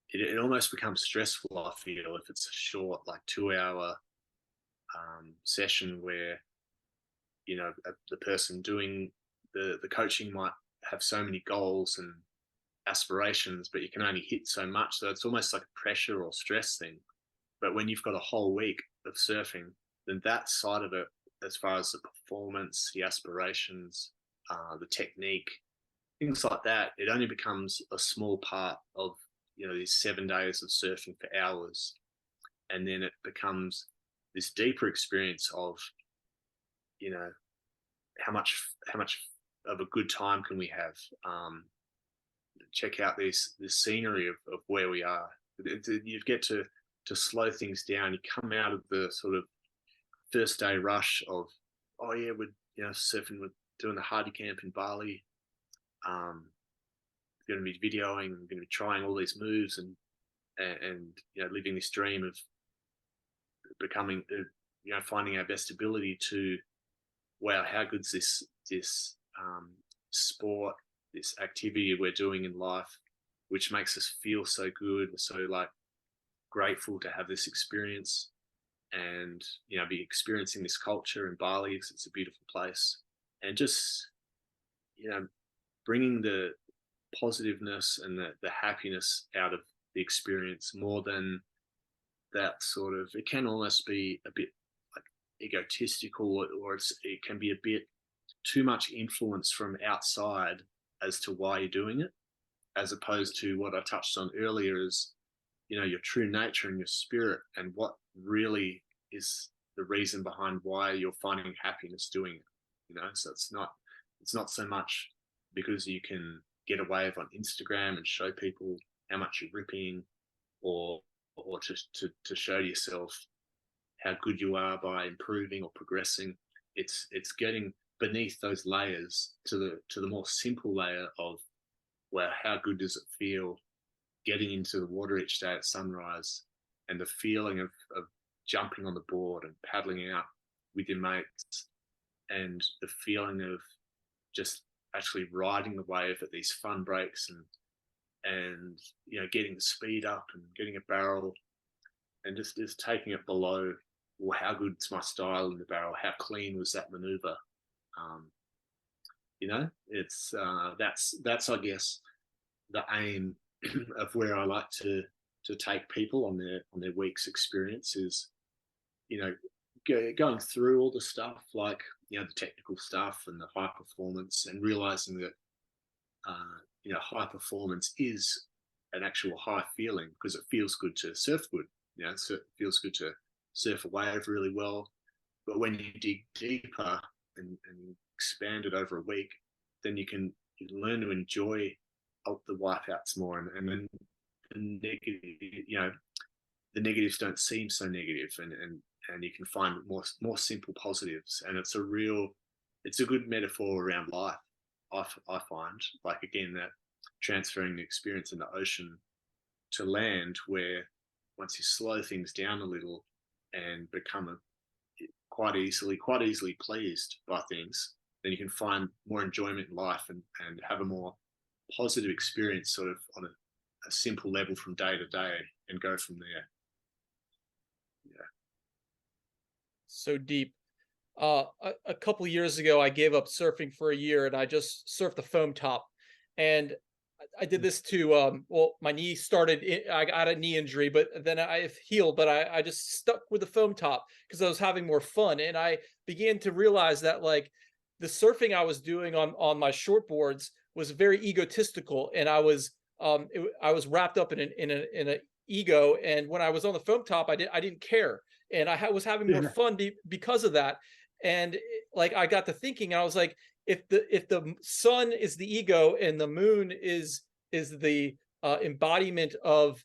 It almost becomes stressful, I feel, if it's a short like 2 hour session where the person doing the coaching might have so many goals and aspirations, but you can only hit so much. So it's almost like a pressure or stress thing. But when you've got a whole week of surfing, then that side of it, as far as the performance, the aspirations, the technique, things like that, it only becomes a small part of these 7 days of surfing for hours, and then it becomes this deeper experience of how much of a good time can we have. Check out this scenery of where we are. You get to slow things down. You come out of the sort of first day rush of, oh yeah, we're surfing, we're doing the hardy camp in Bali. We're going to be videoing, we're going to be trying all these moves and living this dream of becoming finding our best ability to, wow, how good's this sport, this activity we're doing in life, which makes us feel so good. We're so like grateful to have this experience and be experiencing this culture in Bali because it's a beautiful place, and just bringing the positiveness and the happiness out of the experience more than that sort of, it can almost be a bit egotistical, or it can be a bit too much influence from outside as to why you're doing it, as opposed to what I touched on earlier is, your true nature and your spirit, and what really is the reason behind why you're finding happiness doing it. So it's not so much because you can get a wave on Instagram and show people how much you're ripping, or to show yourself how good you are by improving or progressing. It's getting beneath those layers to the more simple layer of, well, how good does it feel getting into the water each day at sunrise, and the feeling of jumping on the board and paddling out with your mates, and the feeling of just actually riding the wave at these fun breaks, and getting the speed up and getting a barrel, and just taking it below, well, how good's my style in the barrel, how clean was that maneuver. It's that's I guess the aim of where I like to take people on their week's experience is, going through all the stuff, like the technical stuff and the high performance, and realizing that high performance is an actual high feeling, because it feels good to surf good. So it feels good to surf a wave really well. But when you dig deeper and expand it over a week, then you learn to enjoy the wipeouts more, and then the negative, the negatives don't seem so negative, and you can find more simple positives, and it's a good metaphor around life. I find, like, again, that transferring the experience in the ocean to land, where once you slow things down a little and become quite easily pleased by things, then you can find more enjoyment in life, and have a more positive experience, sort of on a simple level from day to day, and go from there. Yeah. So deep. A couple of years ago, I gave up surfing for a year, and I just surfed the foam top. And I did this to, my knee started, I got a knee injury, but then I healed, but I just stuck with the foam top because I was having more fun. And I began to realize that, like, the surfing I was doing on my shortboards was very egotistical, and I was wrapped up in an ego. And when I was on the foam top, I didn't care, and I was having more fun because of that. And like, I got to thinking, I was like, if the sun is the ego and the moon is the embodiment of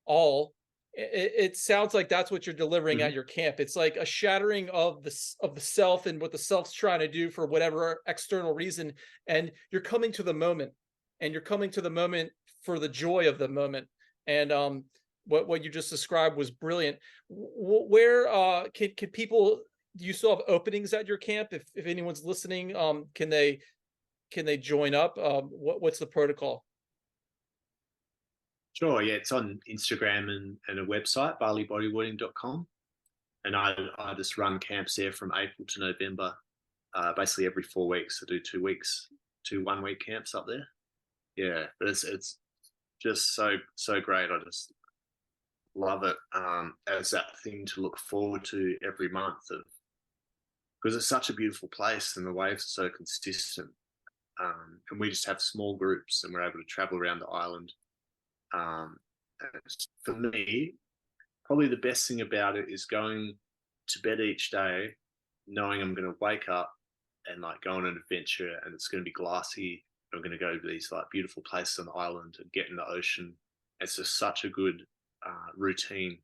all, it sounds like that's what you're delivering at your camp. It's like a shattering of the self and what the self's trying to do for whatever external reason, and you're coming to the moment, and you're coming to the moment for the joy of the moment. And what you just described was brilliant. Where can people, do you still have openings at your camp? If anyone's listening, can they join up? What's the protocol? Sure, yeah, it's on Instagram and a website, bodyboarding.com. And I just run camps there from April to November, basically every 4 weeks. I do 2 weeks, 2 1-week camps up there. Yeah, but it's just so great. I just love it as that thing to look forward to every month, because it's such a beautiful place and the waves are so consistent. And we just have small groups, and we're able to travel around the island. For me, probably the best thing about it is going to bed each day knowing I'm going to wake up and, like, go on an adventure, and it's going to be glassy. I'm going to go to these, like, beautiful places on the island and get in the ocean. It's just such a good routine,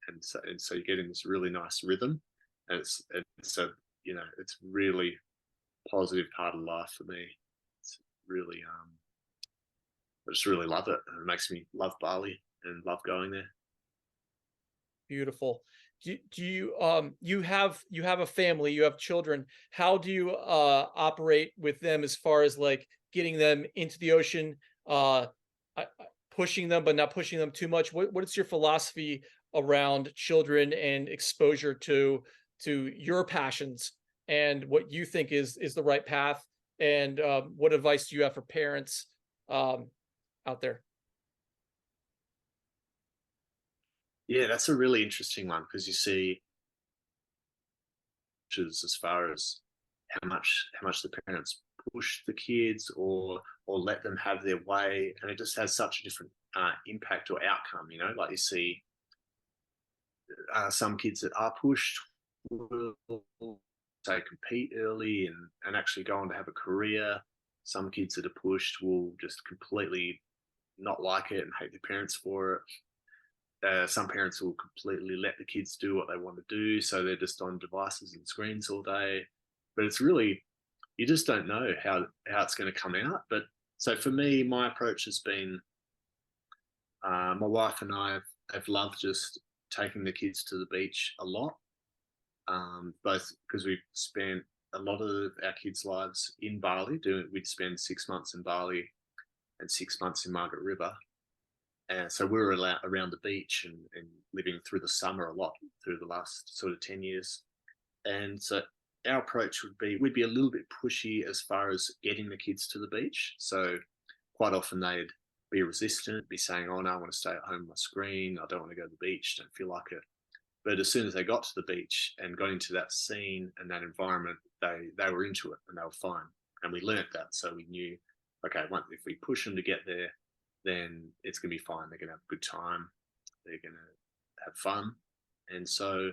and so you get in this really nice rhythm, and it's a it's really positive part of life for me. It's really I just really love it, and it makes me love Bali and love going there. Beautiful. Do you you have a family, you have children. How do you operate with them, as far as, like, getting them into the ocean, pushing them but not pushing them too much? What is your philosophy around children and exposure to your passions, and what you think is the right path? And what advice do you have for parents out there? Yeah, that's a really interesting one, because you see, as far as how much the parents push the kids or let them have their way, and it just has such a different impact or outcome. You know, like you see some kids that are pushed will say compete early and actually go on to have a career. Some kids that are pushed will just completely not like it and hate their parents for it. Some parents will completely let the kids do what they want to do, so they're just on devices and screens all day. But it's really, you just don't know how it's going to come out. But so for me, my approach has been, my wife and I have loved just taking the kids to the beach a lot, both because we've spent a lot of our kids' lives in Bali. We'd spend 6 months in Bali and 6 months in Margaret River. And so we were around the beach and living through the summer a lot through the last sort of 10 years. And so our approach would be, we'd be a little bit pushy as far as getting the kids to the beach. So quite often they'd be resistant, be saying, oh no, I want to stay at home on my screen. I don't want to go to the beach, don't feel like it. But as soon as they got to the beach and got into that scene and that environment, they were into it and they were fine. And we learnt that. So we knew, okay, if we push them to get there, then it's going to be fine. They're going to have a good time. They're going to have fun. And so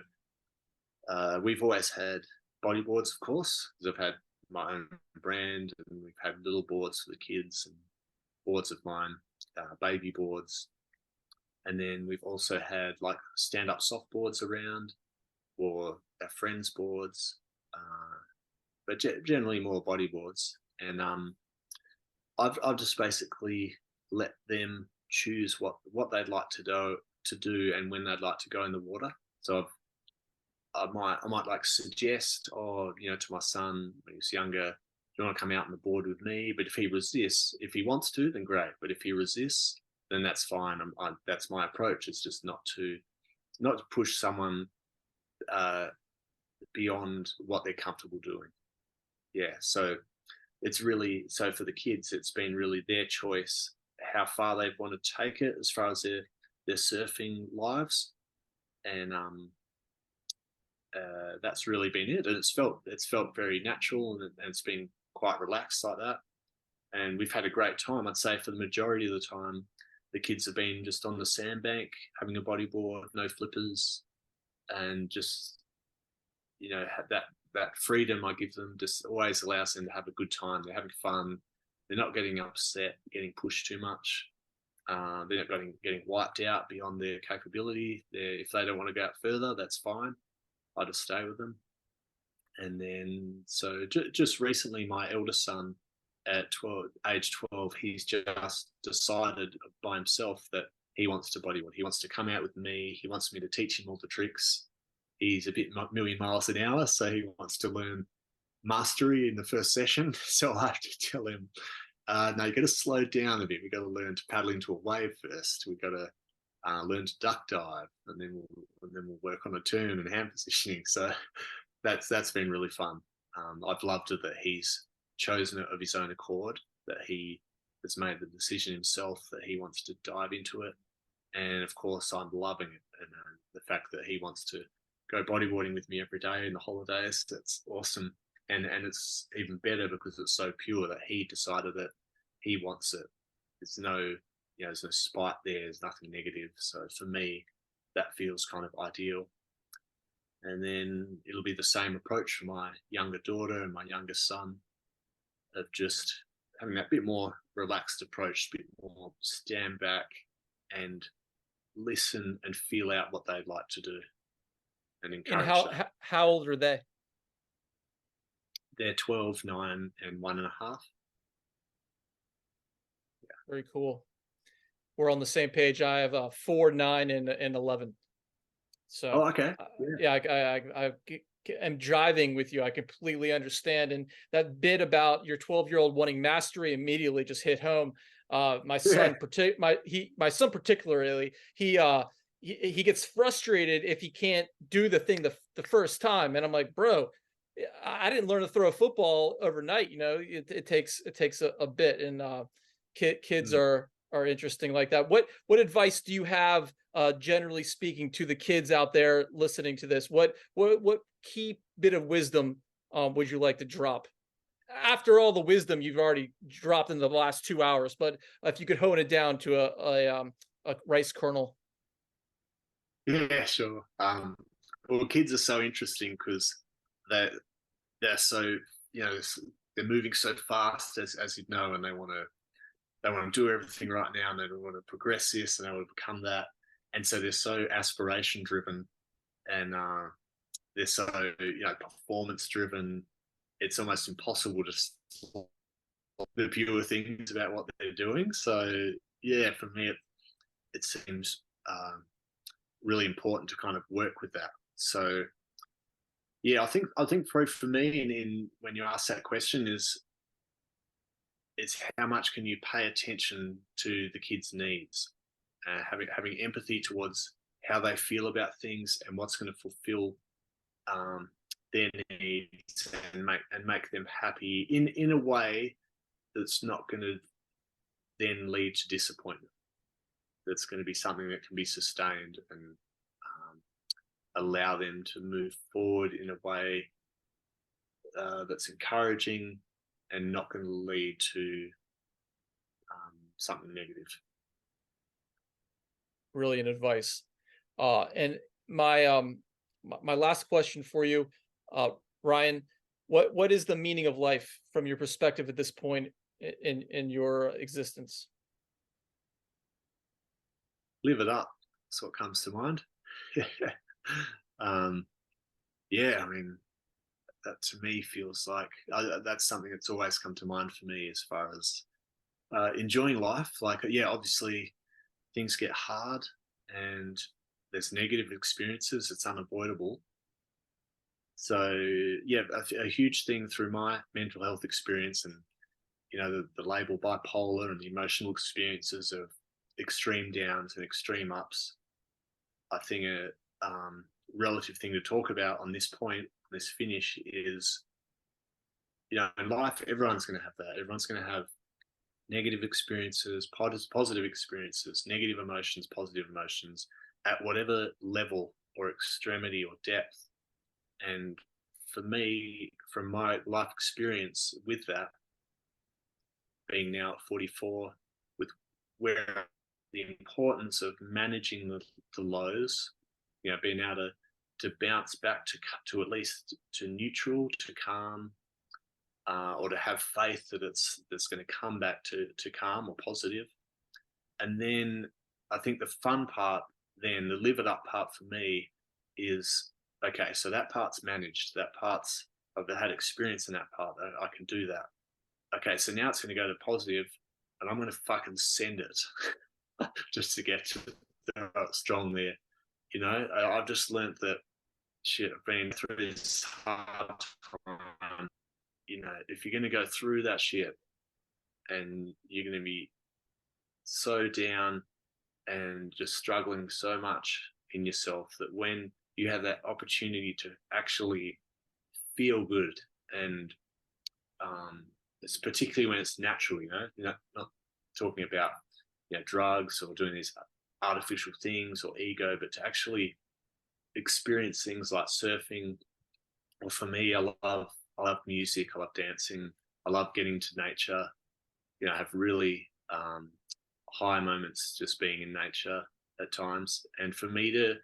we've always had bodyboards, of course, because I've had my own brand, and we've had little boards for the kids and boards of mine, baby boards. And then we've also had like stand-up softboards around, or our friends' boards, but generally more bodyboards. And I've just basically let them choose what they'd like to do and when they'd like to go in the water. So I might like suggest, to my son when he was younger, do you want to come out on the board with me? But if he resists, if he wants to, then great. But if he resists, then that's fine. That's my approach. It's just not to push someone beyond what they're comfortable doing. Yeah. So it's really, so for the kids, it's been really their choice how far they want to take it as far as their surfing lives. And that's really been it. And it's felt very natural, and it's been quite relaxed like that. And we've had a great time. I'd say for the majority of the time, the kids have been just on the sandbank, having a bodyboard, no flippers, and just, that freedom I give them just always allows them to have a good time. They're having fun. They're not getting upset, getting pushed too much. They're not getting wiped out beyond their capability. If they don't want to go out further, that's fine. I just stay with them. And then, so just recently, my eldest son, at age 12, he's just decided by himself that he wants to bodyboard. He wants to come out with me. He wants me to teach him all the tricks. He's a bit million miles an hour, so he wants to learn mastery in the first session. So I have to tell him, no, you got to slow down a bit. We got to learn to paddle into a wave first. We got to learn to duck dive, and then we'll work on a turn and hand positioning. So that's been really fun. I've loved it that he's chosen it of his own accord, that he has made the decision himself that he wants to dive into it. And of course, I'm loving it. And the fact that he wants to go bodyboarding with me every day in the holidays, that's awesome. And it's even better because it's so pure that he decided that he wants it. There's no spite there. There's nothing negative. So for me, that feels kind of ideal. And then it'll be the same approach for my younger daughter and my youngest son, of just having that bit more relaxed approach, a bit more stand back and listen and feel out what they'd like to do and encourage them. How old are they? They're 12, 9, and 1.5. Yeah. Very cool. We're on the same page. I have 4, 9, and 11. So, okay. I am driving with you. I completely understand. And that bit about your 12-year-old wanting mastery immediately just hit home. My son, my son particularly, he gets frustrated if he can't do the thing the first time. And I'm like, bro, I didn't learn to throw a football overnight. It takes a bit. And kids are interesting like that. What advice do you have, generally speaking, to the kids out there listening to this? What key bit of wisdom would you like to drop? After all the wisdom you've already dropped in the last 2 hours, but if you could hone it down to a rice kernel. Yeah, sure. Well, kids are so interesting because they're so, you know, they're moving so fast, as you know, and they want to do everything right now, and they want to progress this, and they want to become that, and so they're so aspiration driven, and they're so, you know, performance driven. It's almost impossible to stop the pure things about what they're doing. So yeah, for me, it seems really important to kind of work with that. So yeah, I think for me, in when you ask that question, it's how much can you pay attention to the kids' needs, having empathy towards how they feel about things and what's going to fulfill their needs and make them happy in a way that's not going to then lead to disappointment. That's going to be something that can be sustained and allow them to move forward in a way that's encouraging and not going to lead to something negative. Brilliant advice. And my last question for you, Ryan, what is the meaning of life from your perspective at this point in your existence? Live it up. That's what comes to mind. Yeah, I mean, that to me feels like that's something that's always come to mind for me as far as enjoying life. Like, yeah, obviously things get hard and there's negative experiences. It's unavoidable. So yeah, a huge thing through my mental health experience, and you know, the label bipolar and the emotional experiences of extreme downs and extreme ups. I think a relative thing to talk about on this point, this finish, is, you know, in life, everyone's going to have that. Everyone's going to have negative experiences, positive experiences, negative emotions, positive emotions, at whatever level or extremity or depth. And for me, from my life experience with that, being now at 44, with where the importance of managing the lows, you know, being able to bounce back to at least to neutral, to calm, or to have faith that that's going to come back to calm or positive. And then I think the fun part, then the live it up part for me, is okay. So that part's managed. That part's, I've had experience in that part. I can do that. Okay, so now it's going to go to positive, and I'm going to fucking send it just to get to strong there. You know, I've just learned that shit. I've been through this hard time. You know, if you're going to go through that shit and you're going to be so down and just struggling so much in yourself, that when you have that opportunity to actually feel good, and it's particularly when it's natural, you know, not talking about, you know, drugs or doing these artificial things or ego, but to actually experience things like surfing. Or for me, I love music, I love dancing, I love getting to nature. You know, I have really high moments just being in nature at times. And for me to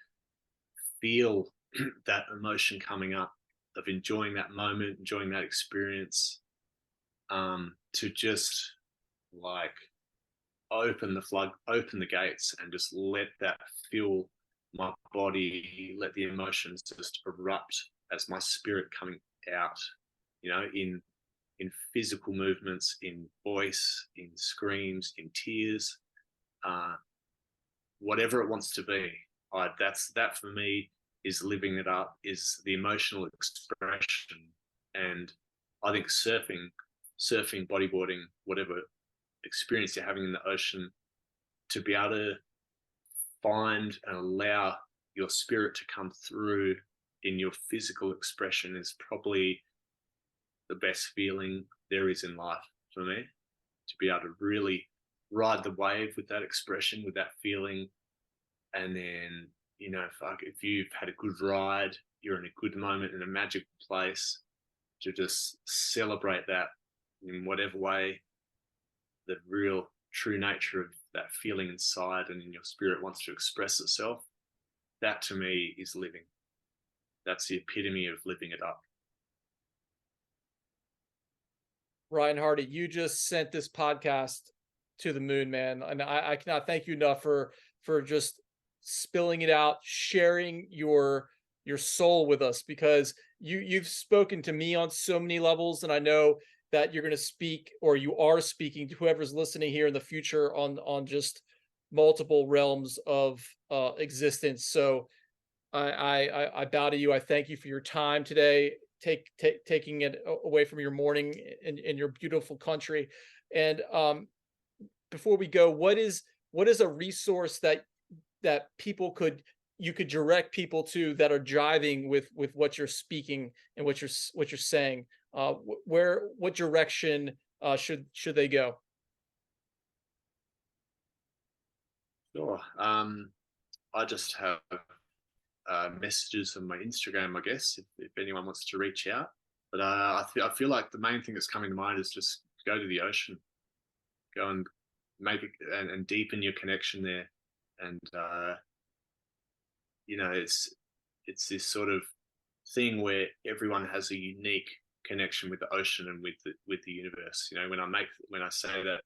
feel that emotion coming up, of enjoying that moment, enjoying that experience, to just like open the gates and just let that fill my body, let the emotions just erupt as my spirit coming out, you know, in physical movements, in voice, in screams, in tears, whatever it wants to be. That for me is living it up, is the emotional expression. And I think surfing, bodyboarding, whatever experience you're having in the ocean, to be able to find and allow your spirit to come through in your physical expression is probably the best feeling there is in life for me. To be able to really ride the wave with that expression, with that feeling. And then, you know, if you've had a good ride, you're in a good moment, in a magical place, to just celebrate that in whatever way the real true nature of that feeling inside and in your spirit wants to express itself. That to me is living. That's the epitome of living it up. Ryan Hardy, you just sent this podcast to the moon, man. And I cannot thank you enough for just spilling it out, sharing your soul with us, because you've spoken to me on so many levels, and I know that you're going to speak, or you are speaking to whoever's listening here in the future on just multiple realms of existence. So I bow to you. I thank you for your time today, taking it away from your morning in your beautiful country. And before we go, what is a resource that people you could direct people to that are jiving with what you're speaking and what you're saying? What direction should they go? Sure. I just have messages on my Instagram, I guess, if anyone wants to reach out. But I feel like the main thing that's coming to mind is just go to the ocean, go and make it and deepen your connection there. And it's this sort of thing where everyone has a unique connection with the ocean and with the universe. When I say that,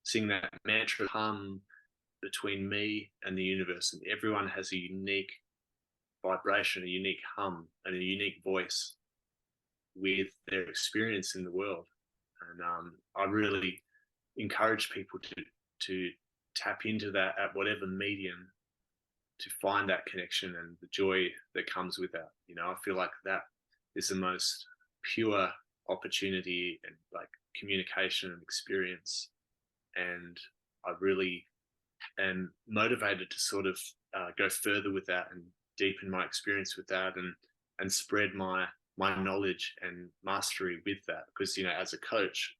sing that mantra hum between me and the universe, and everyone has a unique vibration, a unique hum, and a unique voice with their experience in the world. And I really encourage people to tap into that at whatever medium, to find that connection and the joy that comes with that. I feel like that is the most pure opportunity and like communication and experience. And I really am motivated to sort of go further with that and deepen my experience with that, and spread my knowledge and mastery with that. Because as a coach,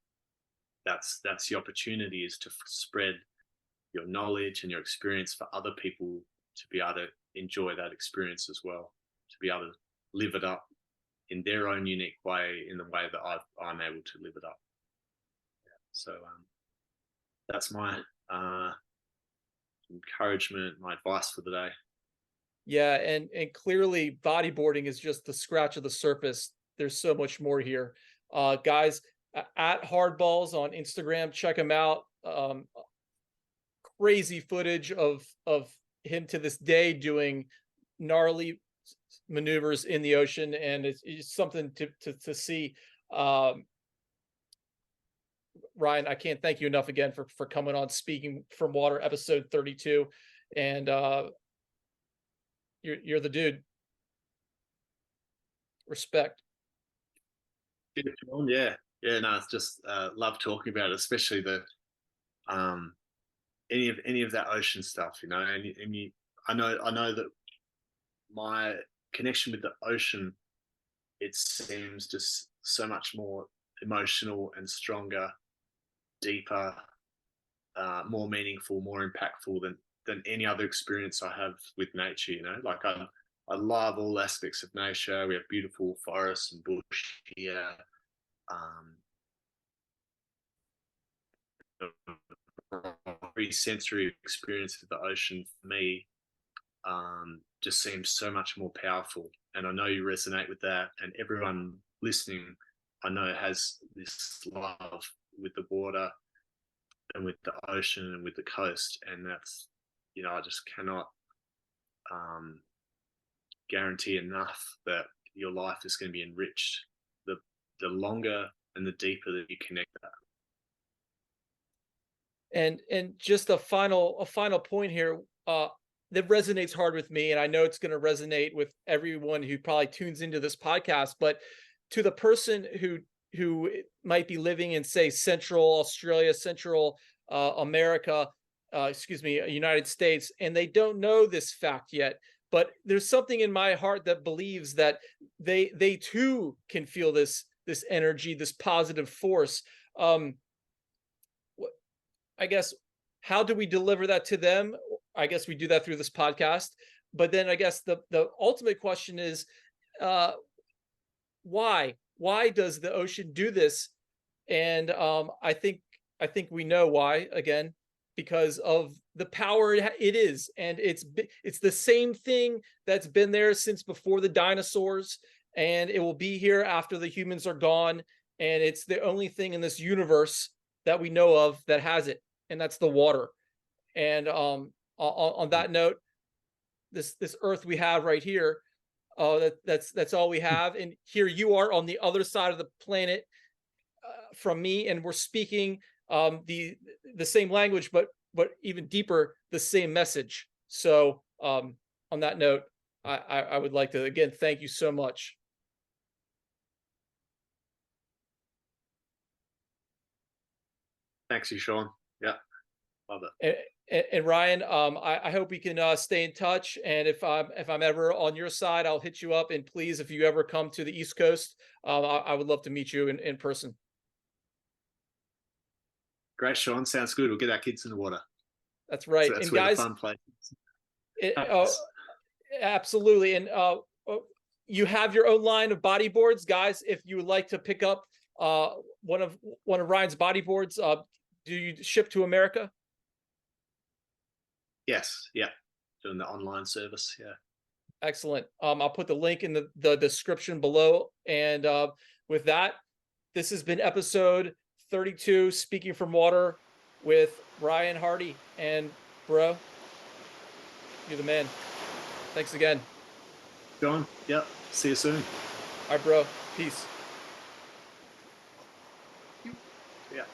that's the opportunity, is to spread your knowledge and your experience for other people to be able to enjoy that experience as well, to be able to live it up in their own unique way, in the way that I'm able to live it up. So that's my encouragement, my advice for the day. Yeah, and clearly bodyboarding is just the scratch of the surface. There's so much more here. Guys, at Hardballs on Instagram, check him out. Crazy footage of him to this day doing gnarly maneuvers in the ocean, and it's something to see. Ryan, I can't thank you enough again for coming on, speaking From Water episode 32, and you're the dude. Respect. Yeah. No, it's just love talking about it, especially the any of that ocean stuff, and I know that my connection with the ocean, it seems just so much more emotional and stronger, deeper, more meaningful, more impactful than any other experience I have with nature. Like I love all aspects of nature. We have beautiful forests and bush here. Every sensory experience of the ocean for me just seems so much more powerful. And I know you resonate with that, and everyone listening, I know, has this love with the water and with the ocean and with the coast. And that's, I just cannot guarantee enough that your life is going to be enriched the longer and the deeper that you connect that. And just a final point here that resonates hard with me, and I know it's going to resonate with everyone who probably tunes into this podcast. But to the person who might be living in, say, Central Australia, Central America, United States, and they don't know this fact yet, but there's something in my heart that believes that they too can feel this energy, this positive force. I guess, how do we deliver that to them? I guess we do that through this podcast. but then I guess the ultimate question is, why? Why does the ocean do this? And I think we know why, again, because of the power it is, and it's the same thing that's been there since before the dinosaurs, and it will be here after the humans are gone. And it's the only thing in this universe that we know of that has it, and that's the water. And on that note, this earth we have right here, that's all we have. And here you are on the other side of the planet from me, and we're speaking the same language, but even deeper, the same message. So on that note, I would like to again thank you so much. Thanks, you, Sean. Yeah, love it. And Ryan, I hope we can stay in touch. And if I'm ever on your side, I'll hit you up. And please, if you ever come to the East Coast, I would love to meet you in person. Great, Sean. Sounds good. We'll get our kids in the water. That's right. So that's and where guys, the fun place is. absolutely. And you have your own line of bodyboards, guys. If you would like to pick up one of Ryan's bodyboards, do you ship to America? Yes. Yeah. Doing the online service. Yeah. Excellent. I'll put the link in the description below. And with that, this has been episode 32, Speaking from Water, with Ryan Hardy. And bro, you're the man. Thanks again. Sean, yep. See you soon. All right, bro. Peace. Yeah.